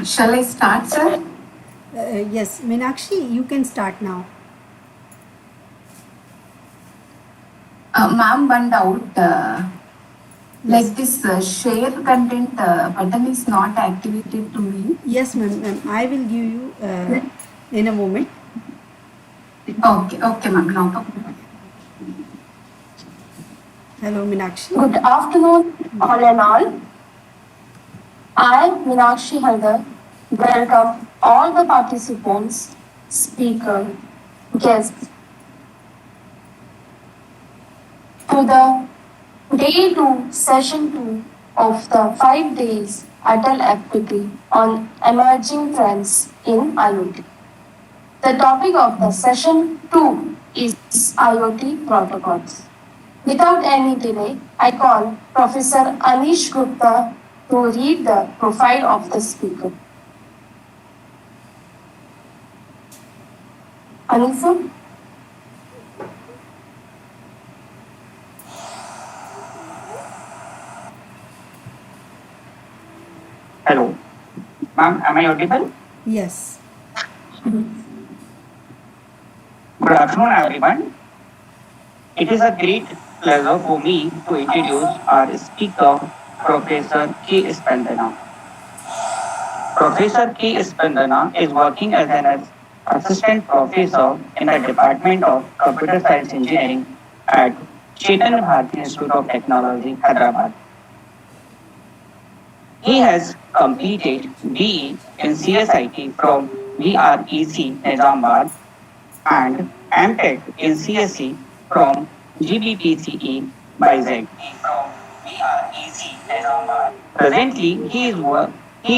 Shall I start, sir? Yes, Meenakshi, you can start now. Ma'am, one doubt. Yes. Like this share content button is not activated to me. Yes, ma'am. I will give you in a moment. Okay, ma'am. No problem. Hello, Meenakshi. Good afternoon, all and all. I, Meenakshi Haldar, welcome all the participants, speaker, guests to the day 2, session 2 of the 5 days ATAL FDP on emerging trends in IoT. The topic of the session 2 is IoT protocols. Without any delay, I call Professor Anish Gupta to read the profile of the speaker. Anish? Hello. Ma'am, am I audible? Yes. Good afternoon, everyone. It is a great pleasure for me to introduce our speaker, Professor K. Spandana. Professor K. Spandana is working as an assistant professor in the Department of Computer Science Engineering at Chaitanya Bharati Institute of Technology, Hyderabad. He has completed BE in CSIT from VREC, Nizamabad, and MTech in CSE from GBPCE by Z. Presently, he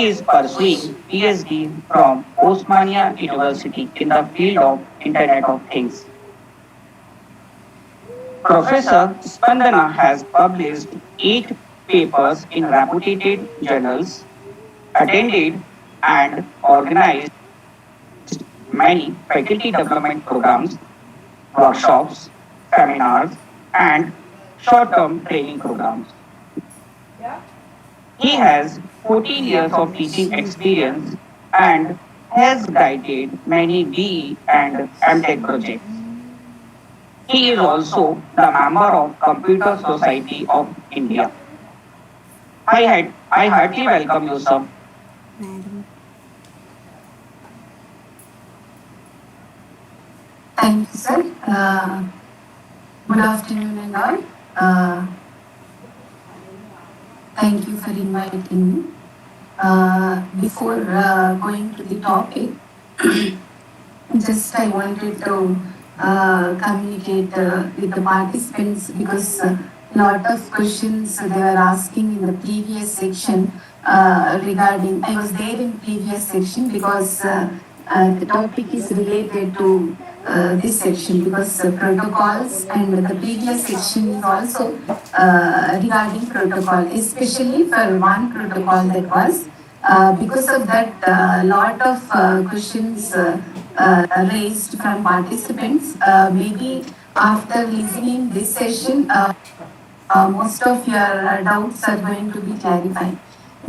is pursuing PhD from Osmania University in the field of Internet of Things. Professor Spandana has published 8 papers in reputed journals, attended and organized many faculty development programs, workshops, seminars, and short-term training programs. He has 14 years of teaching experience and has guided many BE and MTech projects. He is also the member of Computer Society of India. I heartily welcome you, sir. Thank you, sir. Good afternoon and all. Thank you for inviting me. Before going to the topic, just I wanted to communicate with the participants because a lot of questions they were asking in the previous section regarding, I was there in previous section because the topic is related to this section because protocols and the previous section is also regarding protocol, especially for one protocol that was because of that lot of questions raised from participants. Maybe after listening this session, most of your doubts are going to be clarified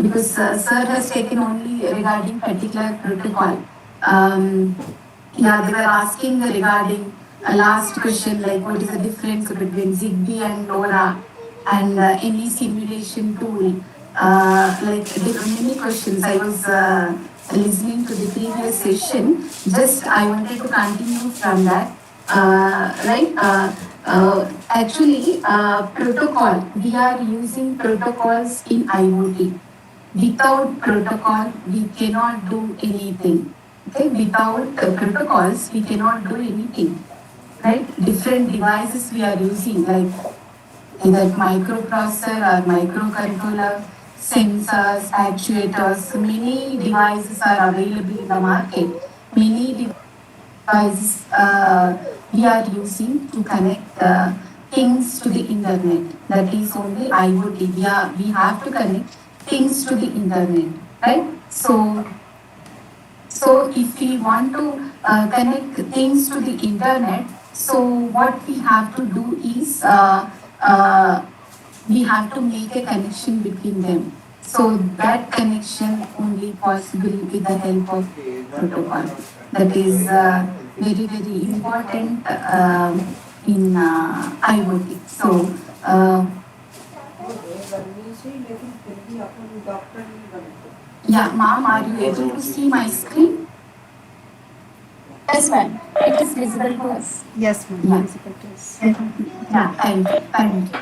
because sir has taken only regarding particular protocol. Yeah, they were asking regarding a last question like what is the difference between Zigbee and LoRa and any simulation tool. Like many questions. I was listening to the previous session. Just I wanted to continue from that. Right? Actually, protocol. We are using protocols in IoT. Without protocol, we cannot do anything. Okay, without protocols, we cannot do anything. Right? Different devices we are using, like either microprocessor or microcontroller, sensors, actuators. Many devices are available in the market. Many devices we are using to connect things to the internet. That is only IoT. We have to connect things to the internet, right? So if we want to connect things to the internet, so what we have to do is we have to make a connection between them. So that connection only possible with the help of protocol. That is very very important in IoT. So yeah, ma'am, are you able to see my screen? Yes, ma'am. It is visible to us. Yes, ma'am. Yeah. Visible to us. Yeah, thank you.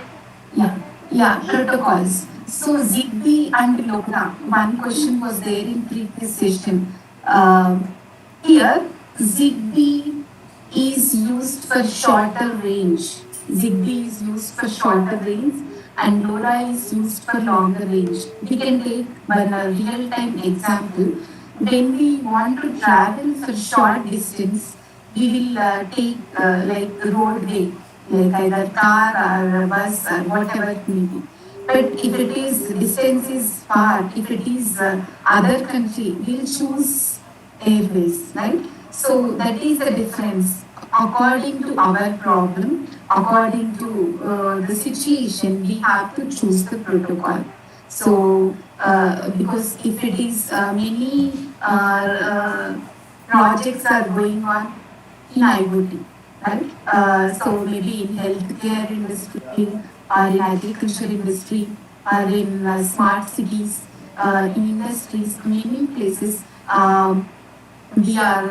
Yeah, yeah, protocols. So ZigBee and LoRa, one question was there in previous session. Here, ZigBee is used for shorter range. ZigBee is used for shorter range and LoRa is used for longer range. We can take one real-time example. When we want to travel for short distance, we will take like roadway, like either car or bus or whatever it may be. But if it is distance is far, if it is other country, we'll choose airways, right? So that is the difference. According to our problem, according to the situation, we have to choose the protocol. So because if it is many projects are going on in IoT, right? So maybe in healthcare industry or in agriculture industry or in smart cities, in industries, many places. We are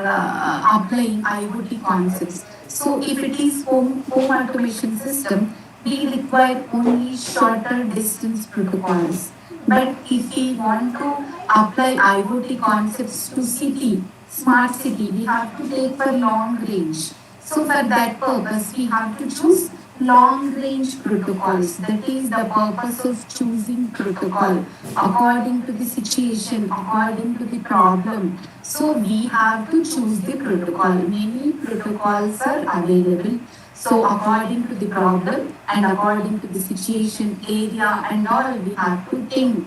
applying IoT concepts. So if it is home automation system, we require only shorter distance protocols. But if we want to apply IoT concepts to city, smart city, we have to take for long range. So for that purpose, we have to choose long range protocols. That is the purpose of choosing protocol according to the situation, according to the problem. So we have to choose the protocol. Many protocols are available. So according to the problem and according to the situation, area and all, we have to think.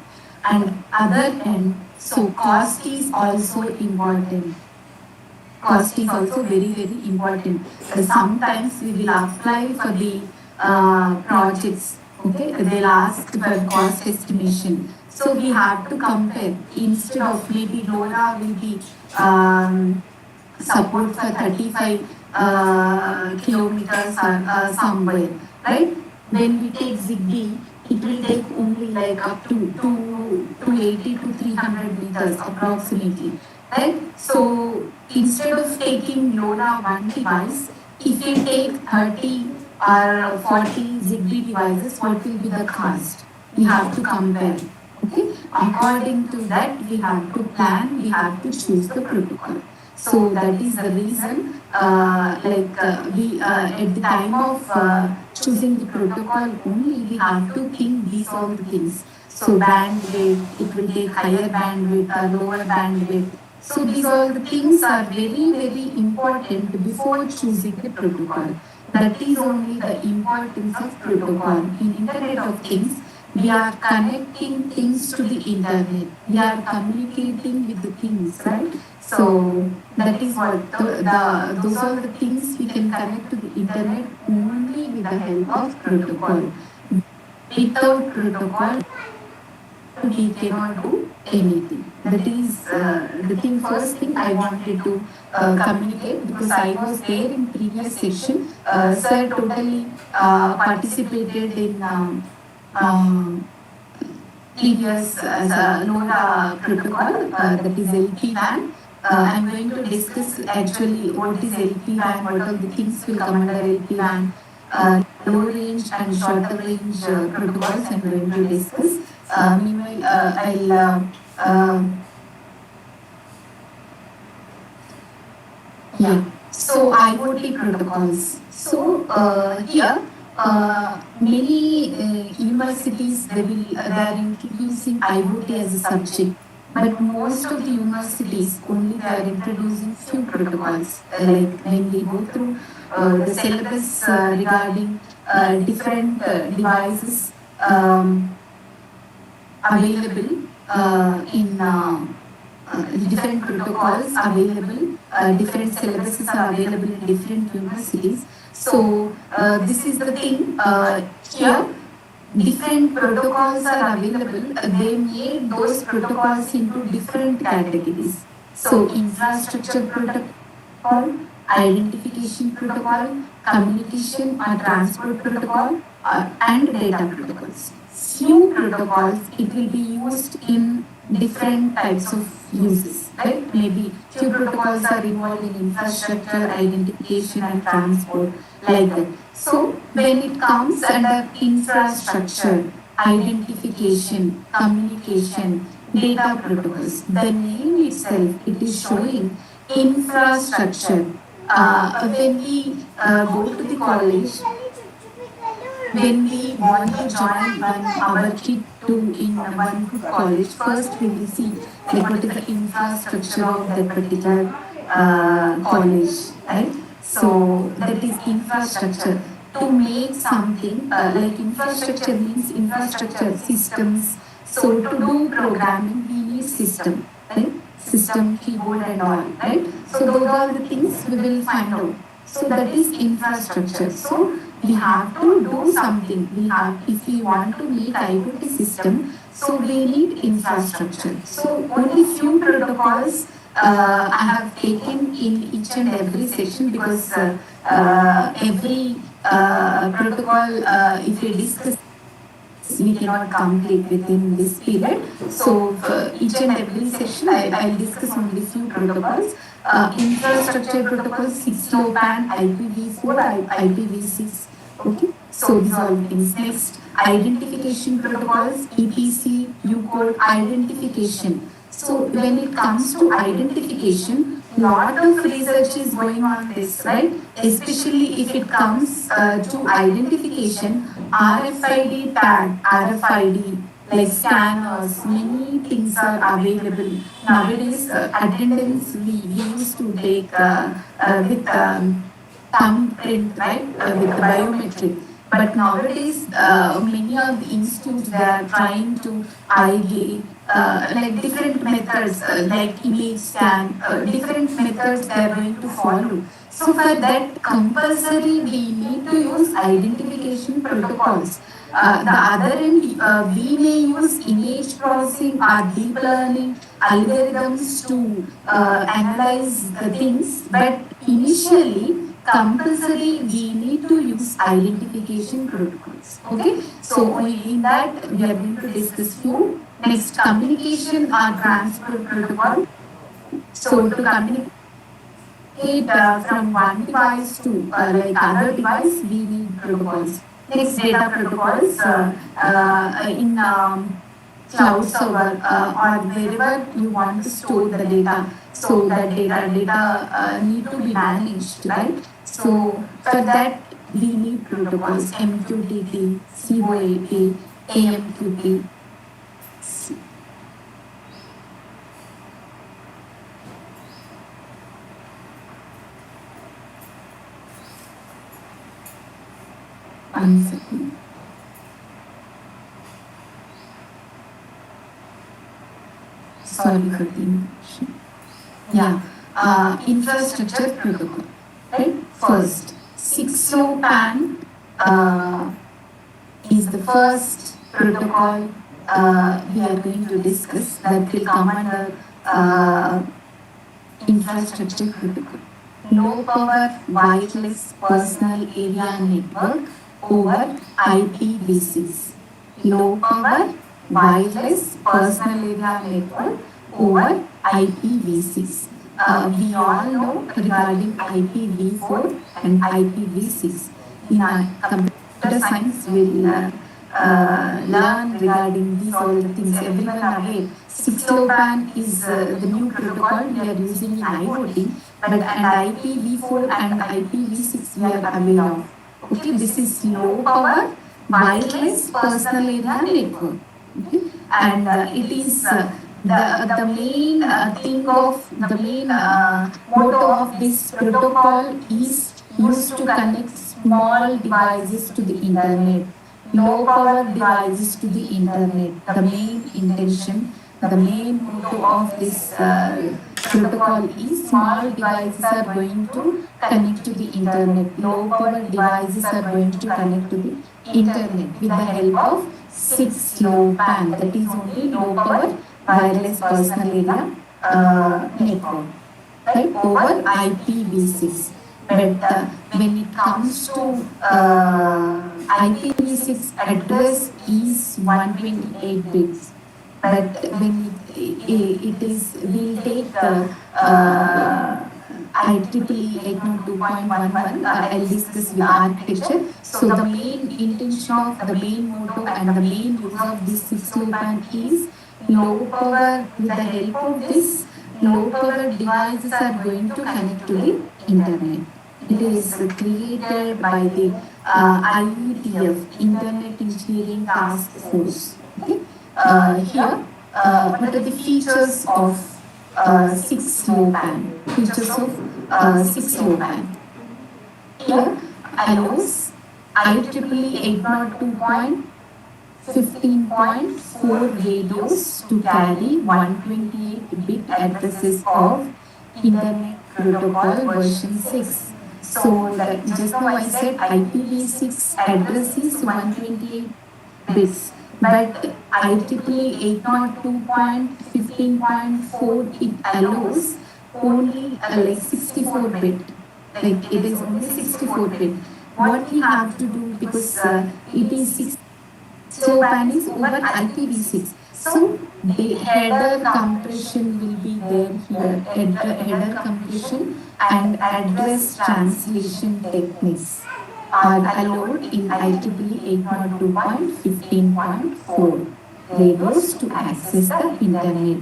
And other end, so cost is also important. Cost is also very very important. Sometimes we will apply for the projects, okay, they'll ask for cost estimation, so we have to compare. Instead of maybe LoRa will be support for 35 kilometers or somewhere, right? When we take ZigBee, it will take only like up to 280 to 300 meters approximately, right? So instead of taking LoRa one device, if we take 30 or 40 ZigBee devices, what will be the cost? We have to compare. Okay, according to that, we have to plan, we have to choose the protocol. So that is the reason, we at the time of choosing the protocol only, we have to think these all the things. So bandwidth, it will take higher bandwidth or lower bandwidth. So these all the things are very very important before choosing the protocol. That is only the importance of protocol. In Internet of Things, we are connecting things to the internet. We are communicating with the things, right? So that is what those are the things we can connect to the internet only with the help of protocol. Without protocol, we cannot do anything. That is the thing. First thing I wanted to communicate, because I was there in previous section. Sir totally participated in previous LoRa protocol, that is LP-WAN. I'm going to discuss actually what is LP-WAN, what all the things will come under LP-WAN, low range and shorter range protocols I'm going to discuss. Meanwhile, yeah. So IoT protocols. So here, many universities they are introducing IoT as a subject, but most of the universities only they are introducing few protocols. Like when we go through the syllabus regarding different devices available in different protocols available, different syllabuses are available in different universities. So this is the thing here. different protocols are available, they made those protocols into different categories. So infrastructure protocol, identification protocol, communication or transport protocol, and data protocols. Few protocols, it will be used in different types of uses, right? Maybe few protocols are involved in infrastructure, identification and transport, like that. So when it comes under infrastructure, identification, communication, data protocols, the name itself, it is showing infrastructure. When we go to the college, when we want to join our kid to in one good college, first we will see like what is the infrastructure of that particular college, right? So that is infrastructure. To make something like infrastructure means infrastructure systems. So to do programming, we need system, right? System, keyboard and all, right? So those are the things we will find out. So that is infrastructure. So we have to do something. We have, if we want to make IoT system, so we need infrastructure. So only few protocols I have taken in each and every section, because every protocol, if we discuss, we cannot complete within this period. So each and every session, I'll discuss only few protocols. Infrastructure protocols, 6LoWPAN, IPv4, IPv6. Okay, so these are the things. Next, identification protocols, EPC, UCode, identification. So when it comes to identification, lot of research is going on this, right? Especially if it comes to identification, RFID tag, RFID, like scanners, many things are available. Nowadays, attendance we used to take with thumbprint, right, with the biometric. But nowadays, many of the institutes, they are trying to ID, like different methods, like image scan, different methods they are going to follow. So for that, compulsory we need to use identification protocols. The other end, we may use image processing or deep learning algorithms to analyze the things, but initially, compulsory we need to use identification protocols. Okay, so in that we are going to discuss few. Next, communication or transport protocol. So to communicate from one device to like other device, we need protocols. Next, data protocols in cloud server or wherever you want to store the data. So that data need to be managed, right? So for that we need protocols, MQTT, COAP, AMQP. One second. Sorry for the interruption. Yeah, infrastructure protocol. Right? First, 6LoWPAN is the first protocol we are going to discuss that will come under infrastructure protocol. Low power wireless personal area network over IPv6. Low power wireless personal area network over IPv6. We all know regarding IPv4 and IPv6. In our computer science, we'll learn regarding these all the things. Everyone aware, 6LoWPAN is the new protocol we are using in IoT, but and IPv4 and IPv6 we are aware of. Okay, this is low power wireless personal area network. Okay, and it is the main thing of the main motto of this protocol is used to connect small devices to the internet, low power devices to the internet. The main intention, the main motto of this protocol is small devices are going to connect to the internet, low power devices are going to connect to the internet with the help of 6 low PAN, that is only low power wireless personal area network, right, over IPv6. But when it comes to IPv6 address is 128 bits. But when it is, we'll take IEEE 802.11, I'll discuss with architecture. So the main intention of the main motto and the main use of this 6 low PAN is low power. With the help of this, low power devices are going to connect to the internet. It is created by the IETF, Internet Engineering Task Force. Okay. Here, what are the features of 6 low PAN? Features of 6 low PAN. Here, allows IEEE 802.15.4 radios to carry 128-bit addresses of Internet Protocol version 6. So just now I said IPv6 address is 128 bits, but IEEE 802.15.4 it allows only like 64 bit. Like it is only 64 bit. What we have to do, because it is 6 low PAN is over IPv6. So the header compression will be there here. Header compression and address translation techniques are allowed in IEEE 802.15.4 radios to access the internet.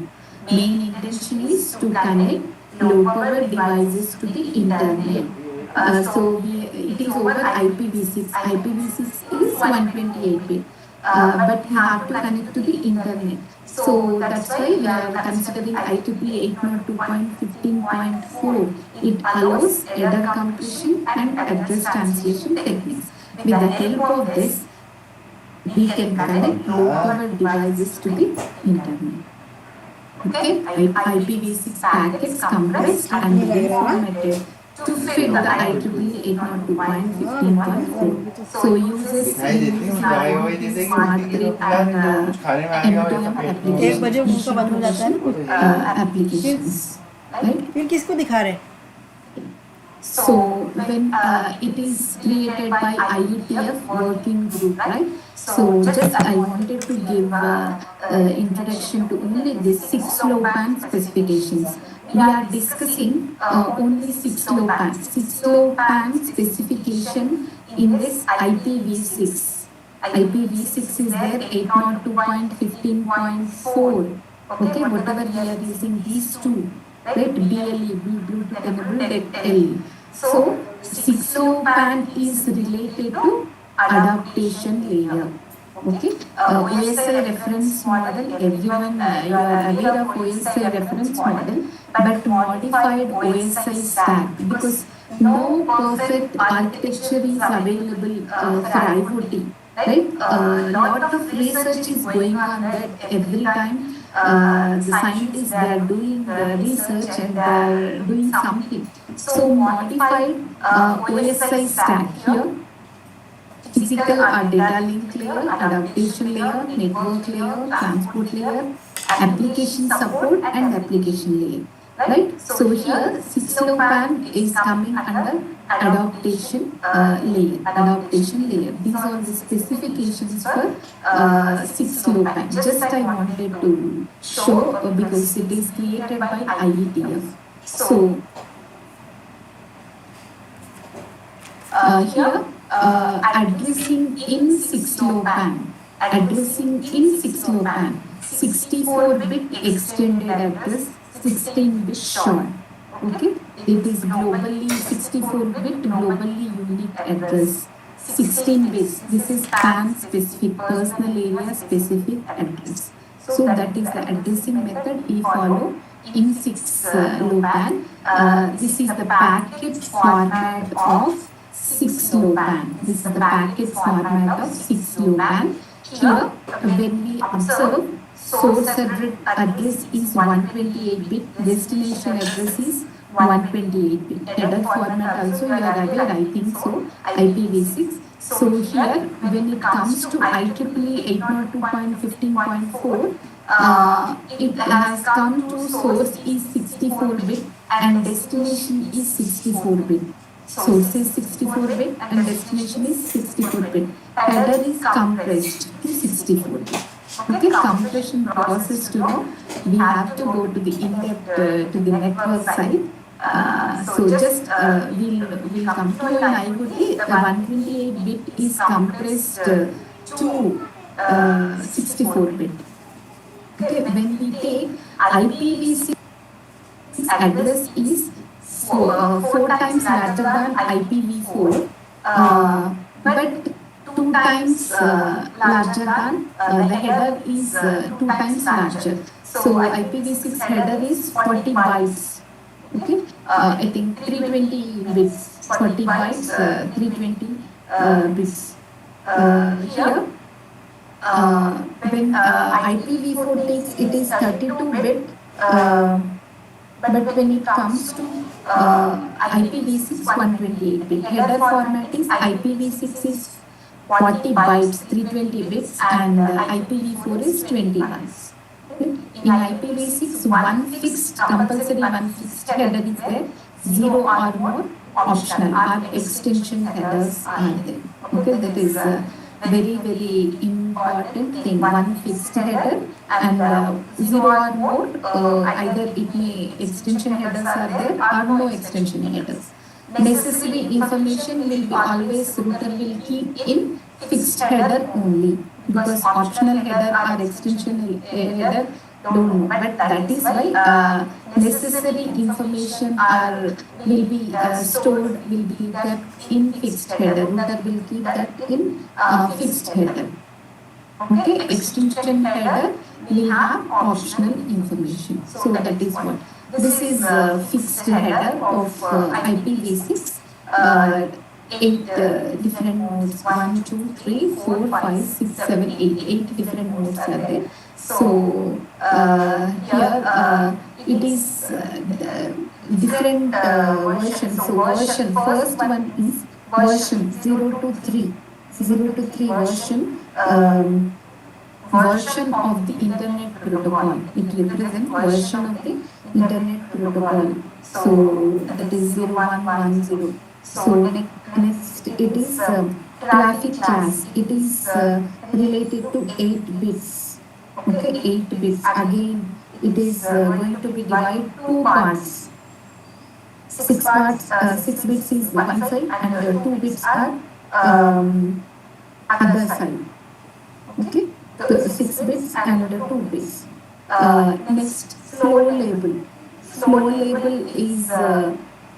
Main intention is to connect low power devices to the internet. It is over IPv6. IPv6 is 128 bit. But we have to connect to the internet. So that's why we are considering IEEE 802.15.4. It allows header compression and address translation techniques. With the help of this, we can connect low power devices to the internet. Okay, IPv6 packets compressed and reformatted to fit the IEEE 802.15.4. So uses smart grid and M2M एक बजे उनका बंद हो जाता है ना कुछ applications. Right? फिर किसको दिखा रहे हैं? So when it is created by IETF working group, right? So just I wanted to give introduction to only the 6 low PAN specifications. We are discussing only 6 low PAN. 6 low PAN specification in this IPv6. IPv6 is there 802.15.4. Okay, whatever we are using these two, right? BLE, Bluetooth enabled L. So 6 low PAN is related to adaptation layer. Okay, OSI reference model, everyone you are aware of OSI reference model, but modified OSI stack, because no perfect architecture is available for IoT, right? Lot of research is going on that every time. The scientists, they are doing the research and they are doing something. So modified OSI stack here. Physical or data link layer, adaptation layer, network layer, transport layer, application support and application layer. Right? So here 6 low PAN is coming under adaptation layer. Adaptation layer. These are the specifications for 6 low PAN. Just I wanted to show because it is created by IETF. So here addressing in 6 low PAN. Addressing in 6 low PAN. 64-bit extended address, 16-bit short. Okay, it is globally 64-bit globally unique address. 16 bits. This is PAN specific, personal area specific address. So that is the addressing method we follow in 6 low PAN. This is the packet format of 6 low PAN. This is the packet format of 6 low PAN. Here, when we observe, source address is 128-bit, destination address is 128-bit. Header format also you are aware, I think so, IPv6. So here, when it comes to IEEE 802.15.4, it has come to source is 64-bit and destination is 64-bit. Source is 64-bit and destination is 64-bit. Header is compressed to 64-bit. Okay, compression process to know, we have to go to the in-depth to the network side. So just we'll come to an IoT. The 128-bit is compressed to 64-bit. Okay, when we take IPv6 address is four times larger than IPv4, but 2 times larger than the header is 2 times larger. So IPv6 header is 40 bytes. Okay, I think 320 bits, 40 bytes, 320 bits. Here, when IPv4 takes, it is 32-bit, but when it comes to IPv6, 128-bit. Header format is IPv6 is 40 bytes, 320 bits, and IPv4 is 20 bytes. In IPv6, compulsory one fixed header is there, 0 or more optional or extension headers are there. Okay, that is a very, very important thing. One fixed header and 0 or more, either it may extension headers are there or no extension headers. Necessary information will be always router will keep in fixed header only, because optional header or extension header don't know. But that is why necessary information will be stored, will be kept in fixed header. Router will keep that in fixed header. Okay, extension header will have optional information. So that is what. This is fixed header of IPv6. 8 different modes, 1, 2, 3, 4, 5, 6, 7, 8. 8 different modes are there. So here it is different versions. So version, first one is version 0 to 3. 0 to 3 version. Version of the internet protocol. It represents version of the internet protocol. So that is 0110. So next it is traffic class. It is related to 8 bits. Okay, 8 bits. Again, it is going to be divided 2 parts. 6 parts. 6 bits is one side and 2 bits are other side. Okay, so 6 bits and 2 bits. Next, flow label. Flow label is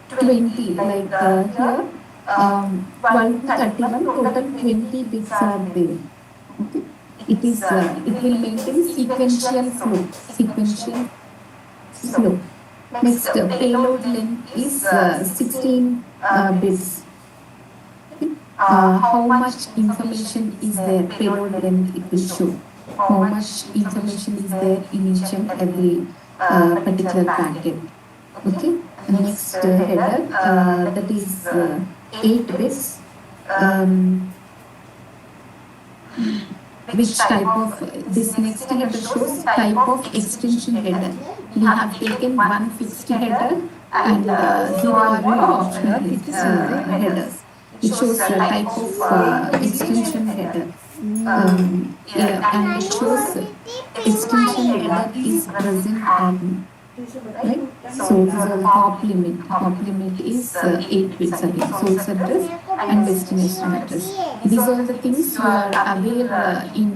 20, like here 12 to 31, total 20 bits are there. Okay, it will maintain sequential flow. Sequential flow. Next, payload length is 16 bits. How much information is there? Payload length it will show. How much information is there in each and every particular packet. Okay. Next header, that is 8 bits. Which type of, this next header shows type of extension header. We have taken one fixed header and 0 or more optional headers. It shows the type of extension header. And it shows extension header is present on, right? So this is a hop limit. Hop limit is 8 bits again. Source address and destination address. These are the things you are aware in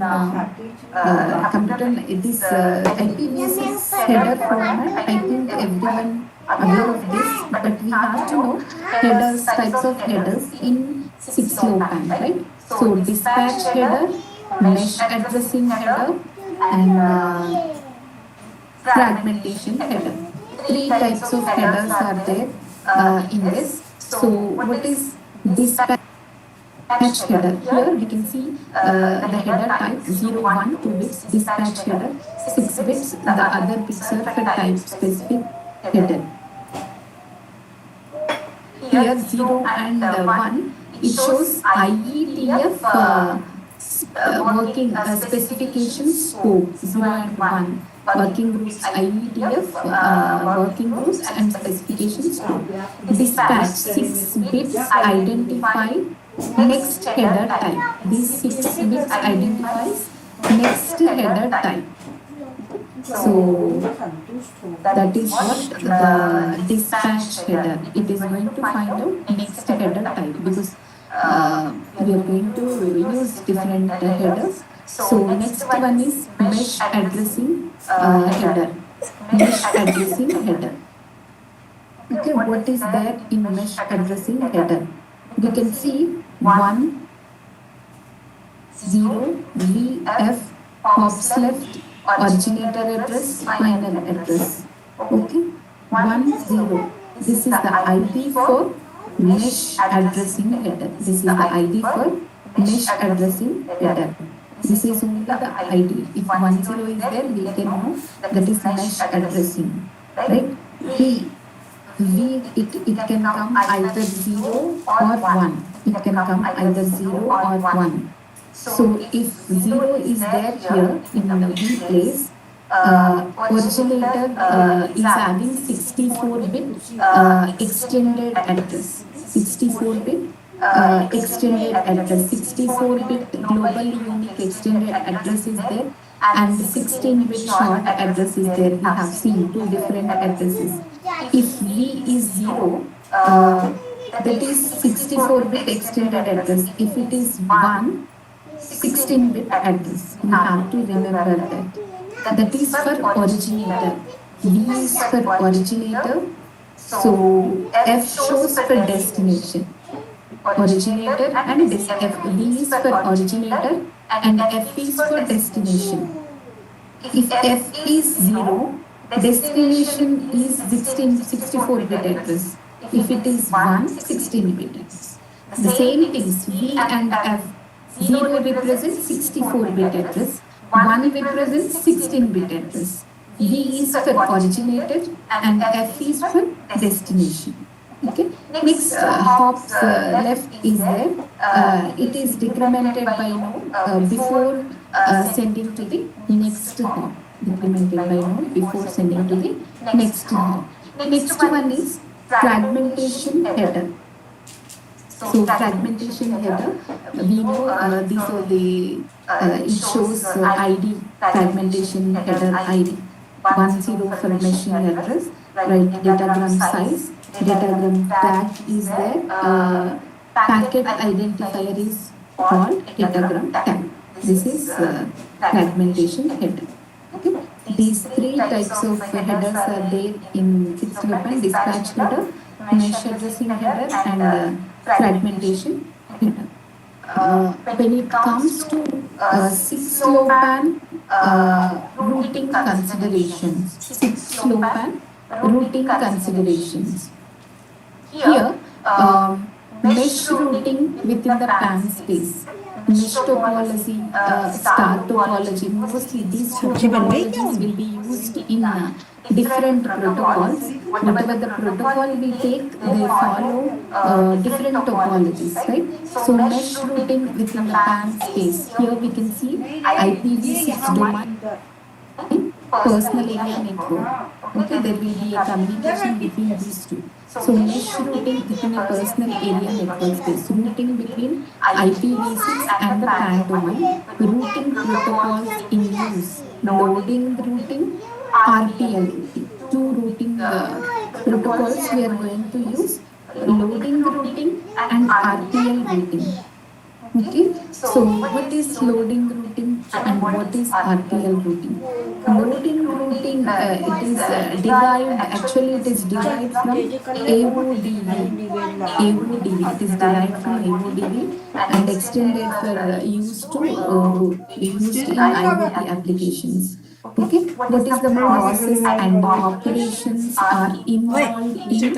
computer. This IPv6 header format, I think everyone aware of this, but we have to know headers, types of headers in 6 low band, right? So dispatch header, mesh addressing header, and fragmentation header. 3 types of headers are there in this. So what is dispatch header? Here we can see the header type 0, 1, 2 bits, dispatch header, 6 bits, the other bits are for type specific header. Here 0 and 1 It shows IETF working specification scope 0 and 1. Working groups IETF, working groups and specification scope. Dispatch 6 bits identify next header type. These 6 bits identifies next header type. So that is what the dispatch header. It is going to find out next header type because we are going to use different headers. So next one is mesh addressing header. Mesh addressing header. Okay, what is there in mesh addressing header? We can see 1, 0, VF, hops left, originator address, final address. Okay, 1, 0. This is the ID for mesh addressing header. This is the ID for mesh addressing header. This is only the ID. If 1, 0 is there, we can know that is mesh addressing. Right? It can come either 0 or 1. It can come either 0 or 1. So if 0 is there here in the V place, originator is having 64-bit extended address. 64-bit extended address. 64-bit globally unique extended address is there, and 16-bit short address is there. We have seen two different addresses. If V is 0, that is 64-bit extended address. If it is 1, 16-bit address. You have to remember that. That is for originator. V is for originator. So F shows for destination. Originator and F. V is for originator and F is for destination. If F is 0, destination is 64-bit address. If it is 1, 16-bit address. The same things, V and F. 0 represents 64-bit address, 1 represents 16-bit address. V is for originator and F is for destination. Okay. Next, hops left is there. It is decremented by before sending to the next hop. Decremented by before sending to the next hop. Next one is fragmentation header. So fragmentation header, we know these are the, it shows ID, fragmentation header ID. 10 for meshing address, right, datagram size, datagram tag is there, packet identifier is called datagram tag. This is fragmentation header. Okay. These three types of headers are there in fixed loop and dispatch header, mesh addressing header, and fragmentation header. When it comes to 6-LoWPAN routing considerations, 6-LoWPAN routing considerations. Here, mesh routing within the PAN space, mesh topology, star topology, mostly these topologies will be used in different protocols. Whatever the protocol we take, they follow different topologies, right? So mesh routing within the PAN space. Here we can see IPv6 domain, personal area network. Okay, there will be a communication between these two. So mesh routing within a personal area network space, routing between IPv6 and the PAN domain, routing protocols in use, loading routing, RTL routing. Two routing protocols we are going to use, loading routing and RTL routing. Okay, so what is loading routing and what is RTL routing? Loading routing, it is derived, actually it is derived from AODV. AODV, it is derived from AODV and extended for used in IoT applications. Okay, what is the process and operations are involved in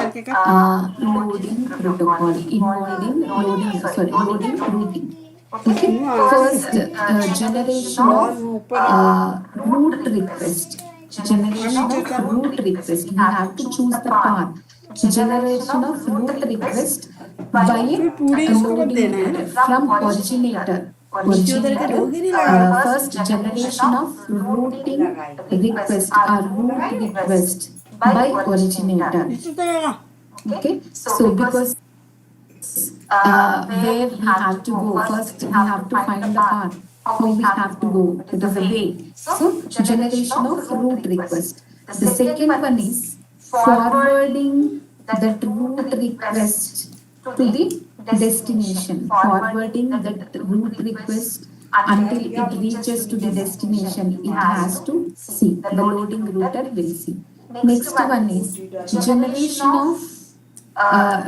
loading protocol, involved in loading routing. Okay, first generation of root request. Generation of root request. We have to choose the path. Generation of root request by फिर पूरे इसको मत देना है ना, from originator. इसके उधर के लोग ही नहीं लगा First generation of routing request or route request by originator. इससे तो लगा Okay, so because where we have to go, first we have to find the path, how we have to go, it is a way. So generation of route request. The second one is forwarding that route request to the destination, forwarding that route request until it reaches to the destination. It has to see, the loading router will see. Next one is generation of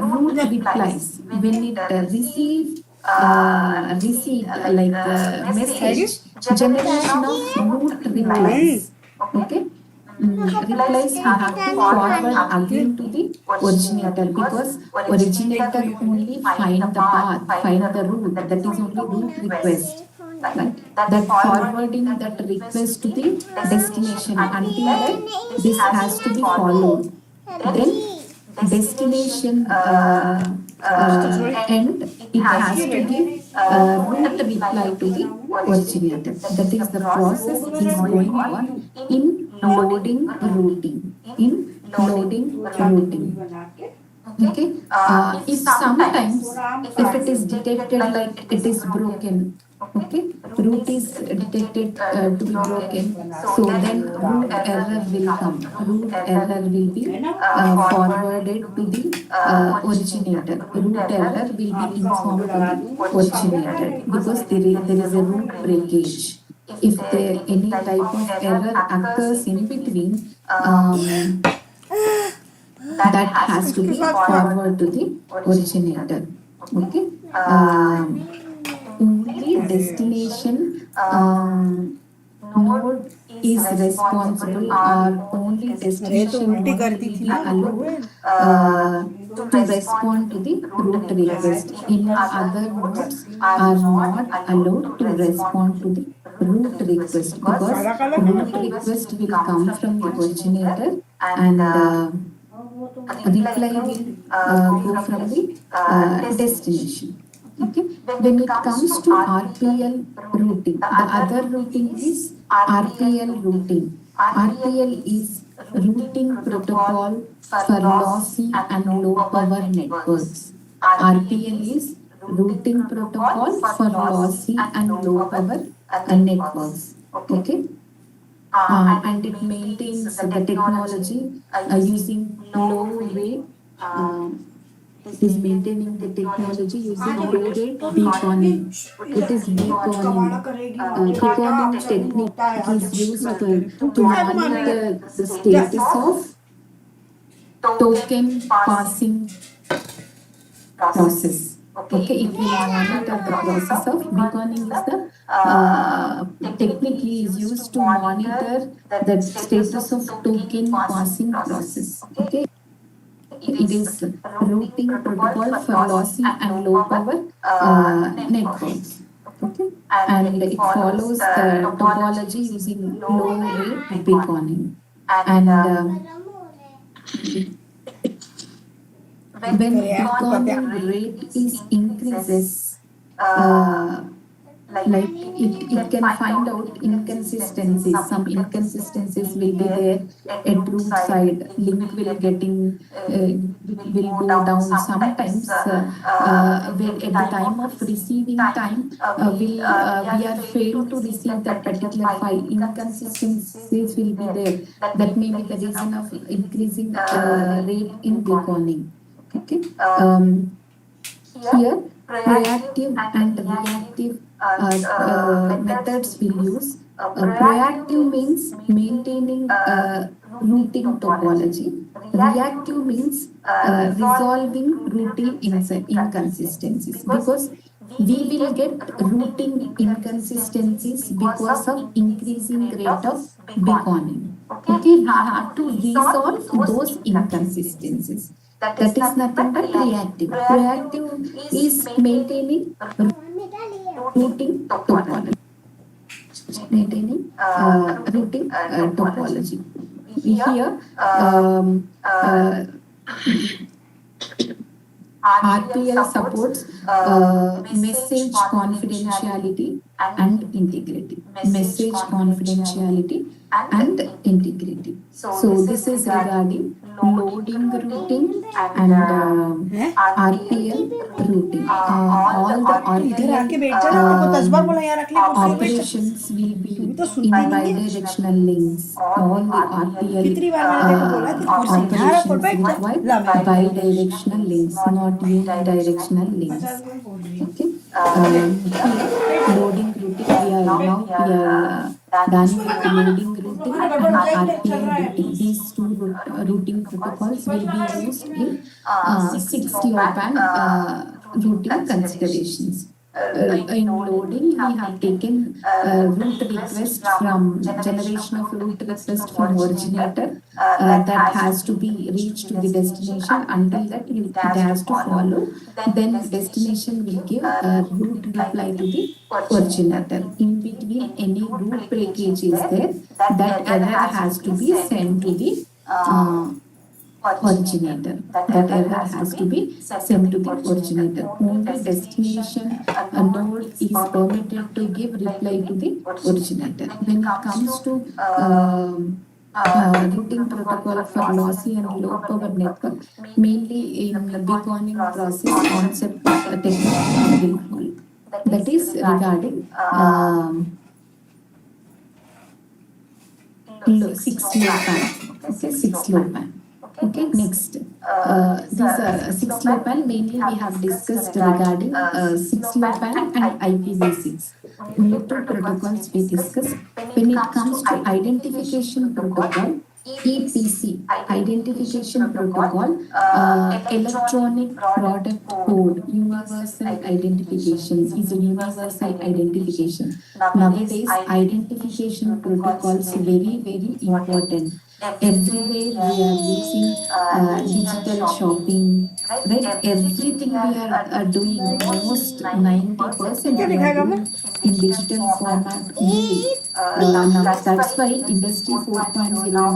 route replies when it receive like message, generation of route replies. Okay. Replies we have to forward again to the originator, because originator only find the path, find the route, that is only route request. Right? That forwarding that request to the destination, until that this has to be followed. Then destination end, it has to give route reply to the originator. That is the process is going on in loading routing. In loading routing. Okay. If sometimes if it is detected like it is broken, okay, route is detected to be broken, so then route error will come. Route error will be forwarded to the originator. Route error will be informed to the originator, because there is a route breakage. If there any type of error occurs in between, that has to be forwarded to the originator. Okay. Only destination node is responsible, or only destination उल्टी node करती will थी be ना allowed to respond to the route request. Any other nodes are not allowed to respond to the route request, because route request will come from the originator, and reply will go from the destination. Okay. When it comes to RPL routing, the other routing is RPL routing. RPL is routing protocol for lossy and low power networks. RPL is routing protocol for lossy and low power networks. Okay. And it maintains the technology using low rate. It is maintaining the technology using low rate beaconing. It is beaconing. Beaconing technique is used to monitor the status of token passing process. Okay, it will monitor the process of beaconing. Is the technique is used to monitor the status of token passing process. Okay. It is routing protocol for lossy and low power networks. Okay. And it follows the topology using low rate beaconing. And when beaconing rate is increases, like it can find out inconsistencies. Some inconsistencies will be there at root side. Link will will go down. Sometimes when at the time of receiving time, we are failed to receive that particular file. Inconsistencies will be there. That may be the reason of increasing rate in beaconing. Okay. Here, proactive and reactive methods will use. Proactive means maintaining routing topology. Reactive means resolving routing inconsistencies, because we will get routing inconsistencies because of increasing rate of beaconing. Okay, we have to resolve those inconsistencies. That is nothing but reactive. Proactive is maintaining routing topology. Maintaining routing topology. Here, RPL supports message confidentiality and integrity. Message confidentiality and integrity. So this is regarding loading routing and RPL routing. All the इधर आके बैठ जा RPL ना, तेरे को 10 बार बोला यहाँ रख ले, कुर्सी पे बैठ जा। operations will be तू भी तो in सुनती नहीं है। bidirectional links. All the RPL कितनी बार मैंने तेरे को बोला तेरी कुर्सी यहाँ रख और operations बैठ जा। require ला मैं bidirectional links, not unidirectional links. Okay. Here, loading routing, we are done with loading routing and RPL routing. These two routing protocols will be used in 6LoWPAN routing considerations. In loading, we have taken route request from generation of route request from originator that has to be reached to the destination. Until that, it has to follow. Then destination will give a route reply to the originator. In between, any route breakage is there, that error has to be sent to the originator. That error has to be sent to the originator. Only destination node is permitted to give reply to the originator. When it comes to routing protocol for lossy and low power network, mainly in the beaconing process concept technique will follow. That is regarding 6LoWPAN. Okay, 6LoWPAN. Okay, next. These are 6LoWPAN. Mainly we have discussed regarding 6LoWPAN and IPv6. Only two protocols we discussed. When it comes to identification protocol, EPC, identification protocol, electronic product code, universal identification is a universal identification. Nowadays, identification protocols very, very important. Everywhere we are using digital shopping, right? Everything we are doing, almost 90% we are doing in digital format only. Now that's why Industry 4.0 now,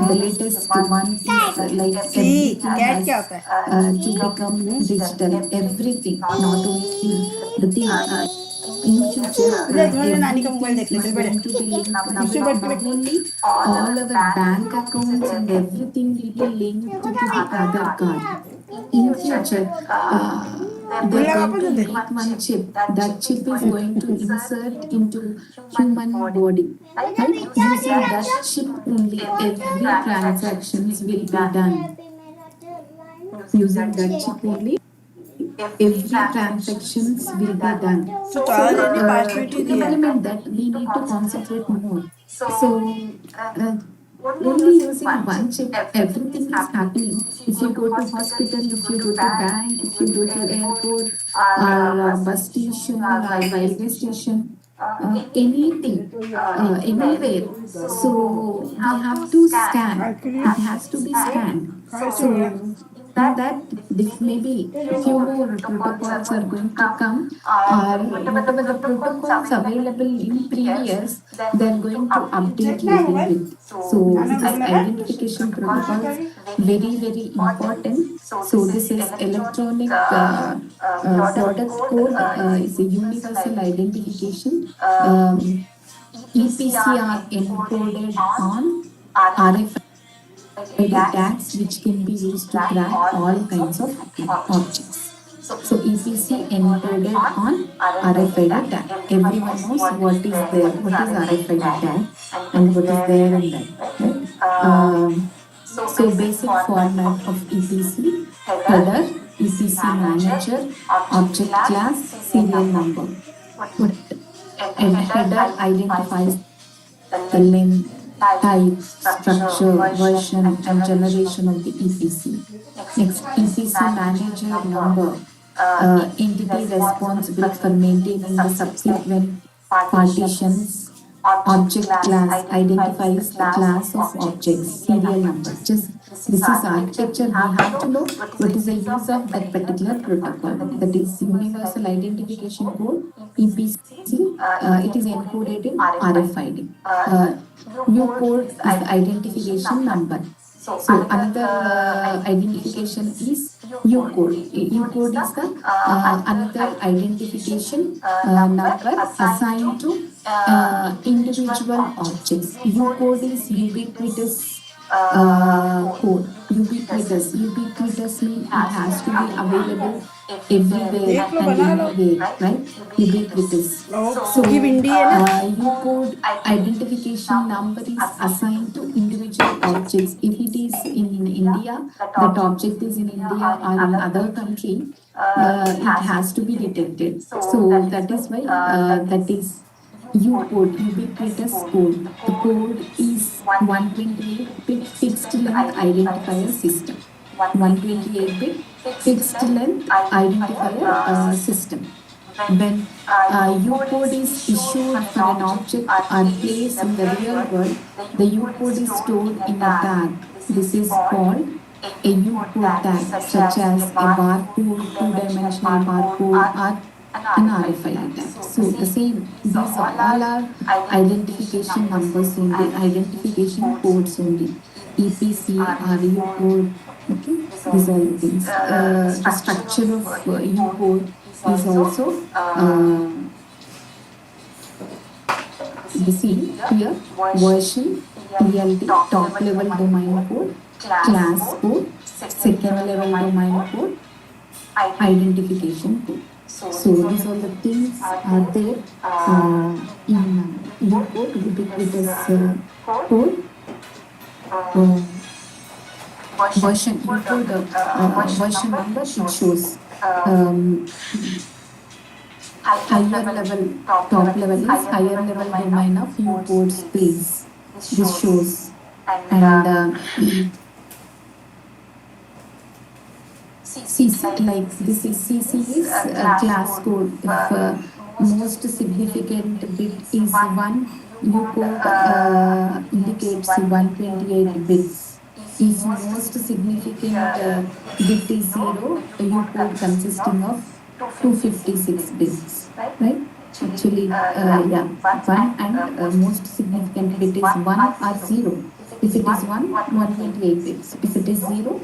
the latest one is like everything cat क्या has होता है? to become digital. Everything, not only the thing. In future, तुम्हारे नानी का mobile देख everything लेते is going to be linked. कुर्सी पे बैठ के Not only all our bank accounts and everything will be linked to the Aadhaar card. In future, they're going to make one chip. That chip is going to insert into human body. Right? Using that chip only, every transactions will be done. Using that chip only, every transactions will be done. तो आज ने 5 minute To ही दिया। implement that, we need to concentrate more. So, only using one chip, everything is happening. If you go to hospital, if you go to bank, if you go to airport, or bus station, or railway station, anything, anywhere. So we have to scan. It has to be scanned. So that maybe few more protocols are going to come, or whatever the protocols available in previous, they're going to update little bit. So this identification protocols very, very important. So this is electronic product code, is a universal identification. EPCR encoded on RFID tags, which can be used to track all kinds of objects. So EPC encoded on RFID tag. Everyone knows what is there, what is RFID tag, and what is there in that. Right? So basic format of EPC: header, EPC manager, object class, serial number. And header identifies the length, type, structure, version, and generation of the EPC. Next, EPC manager number, entity responsible for maintaining the subsequent partitions. Object class identifies the class of objects, serial number. Just this is architecture. We have to know what is the use of that particular protocol. That is universal identification code, EPC. It is encoded in RFID. U code is the identification number. So another identification is U code. U code is the another identification number assigned to individual objects. U code is ubiquitous code. Ubiquitous. Ubiquitous means it has to be available everywhere देख लो and बना लो anywhere, right? Ubiquitous. So, की भिंडी है ना U code identification number is assigned to individual objects. If it is in India, that object is in India or in other country, it has to be detected. So that is why that is U code, ubiquitous code. The code is 128-bit fixed length identifier system. 128-bit fixed length identifier system. When U code is issued for an object or place in the real world, the U code is stored in a tag. This is called a U code tag, such as a barcode, two-dimensional barcode, or an RFID tag. So the same, these are all are identification numbers only, identification codes only. EPC, RU code, okay, these are the things. The structure of U code is also the same here. Version, PLD, top level domain code, class code, second level domain code, identification code. So these all the things are there in U code, ubiquitous code. Version U code version number it shows higher level, top level is higher level domain of U code space. This shows and CC, like this is CC is class code. If most significant bit is 1, U code indicates 128 bits. If most significant bit is 0, U code consisting of 256 bits, right? Actually, yeah, 1 and most significant bit is 1 or 0. If it is 1, 128 bits. If it is 0,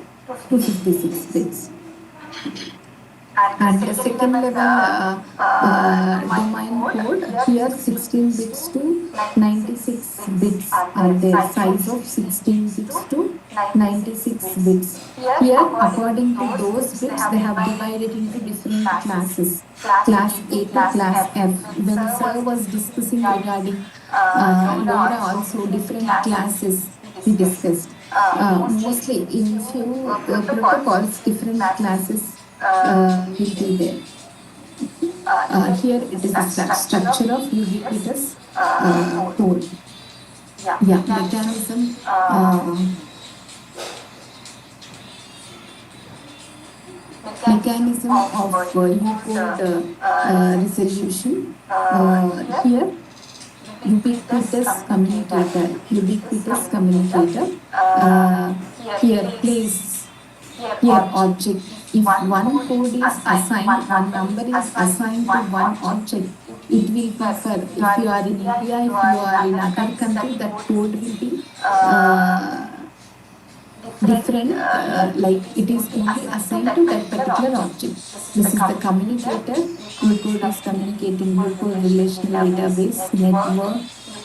256 bits. And the second level domain code, here 16 bits to 96 bits are there, size of 16 bits to 96 bits. Here, according to those bits, they have divided into different classes, class A to class F. When sir was discussing regarding LoRa, also different classes we discussed. Mostly in few protocols, different classes will be there. Here it is the structure of ubiquitous code. Yeah, mechanism. Mechanism of U code resolution. Here, ubiquitous communicator. Ubiquitous communicator. Here, place. Here, object. If one code is assigned, one number is assigned to one object, it will prefer. If you are in India, if you are in other country, that code will be different, like it is only assigned to that particular object. This is the communicator. U code is communicating U code relational database, network,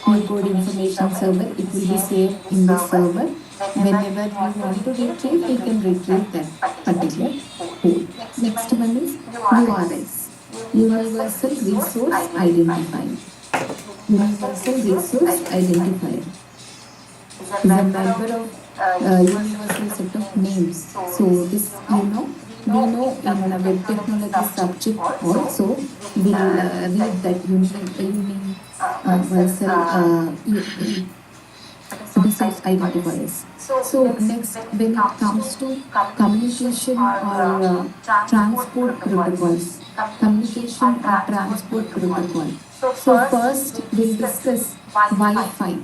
U code information server. It will be saved in the server. Whenever you want to retrieve, you can retrieve that particular code. Next one is URS, Universal Resource Identifier. Universal Resource Identifier is a member of universal set of names. So this, we know in a web technology subject also we'll read that universal resource identifiers. So next, when it comes to communication or transport protocols, communication or transport protocol. So first we'll discuss Wi-Fi.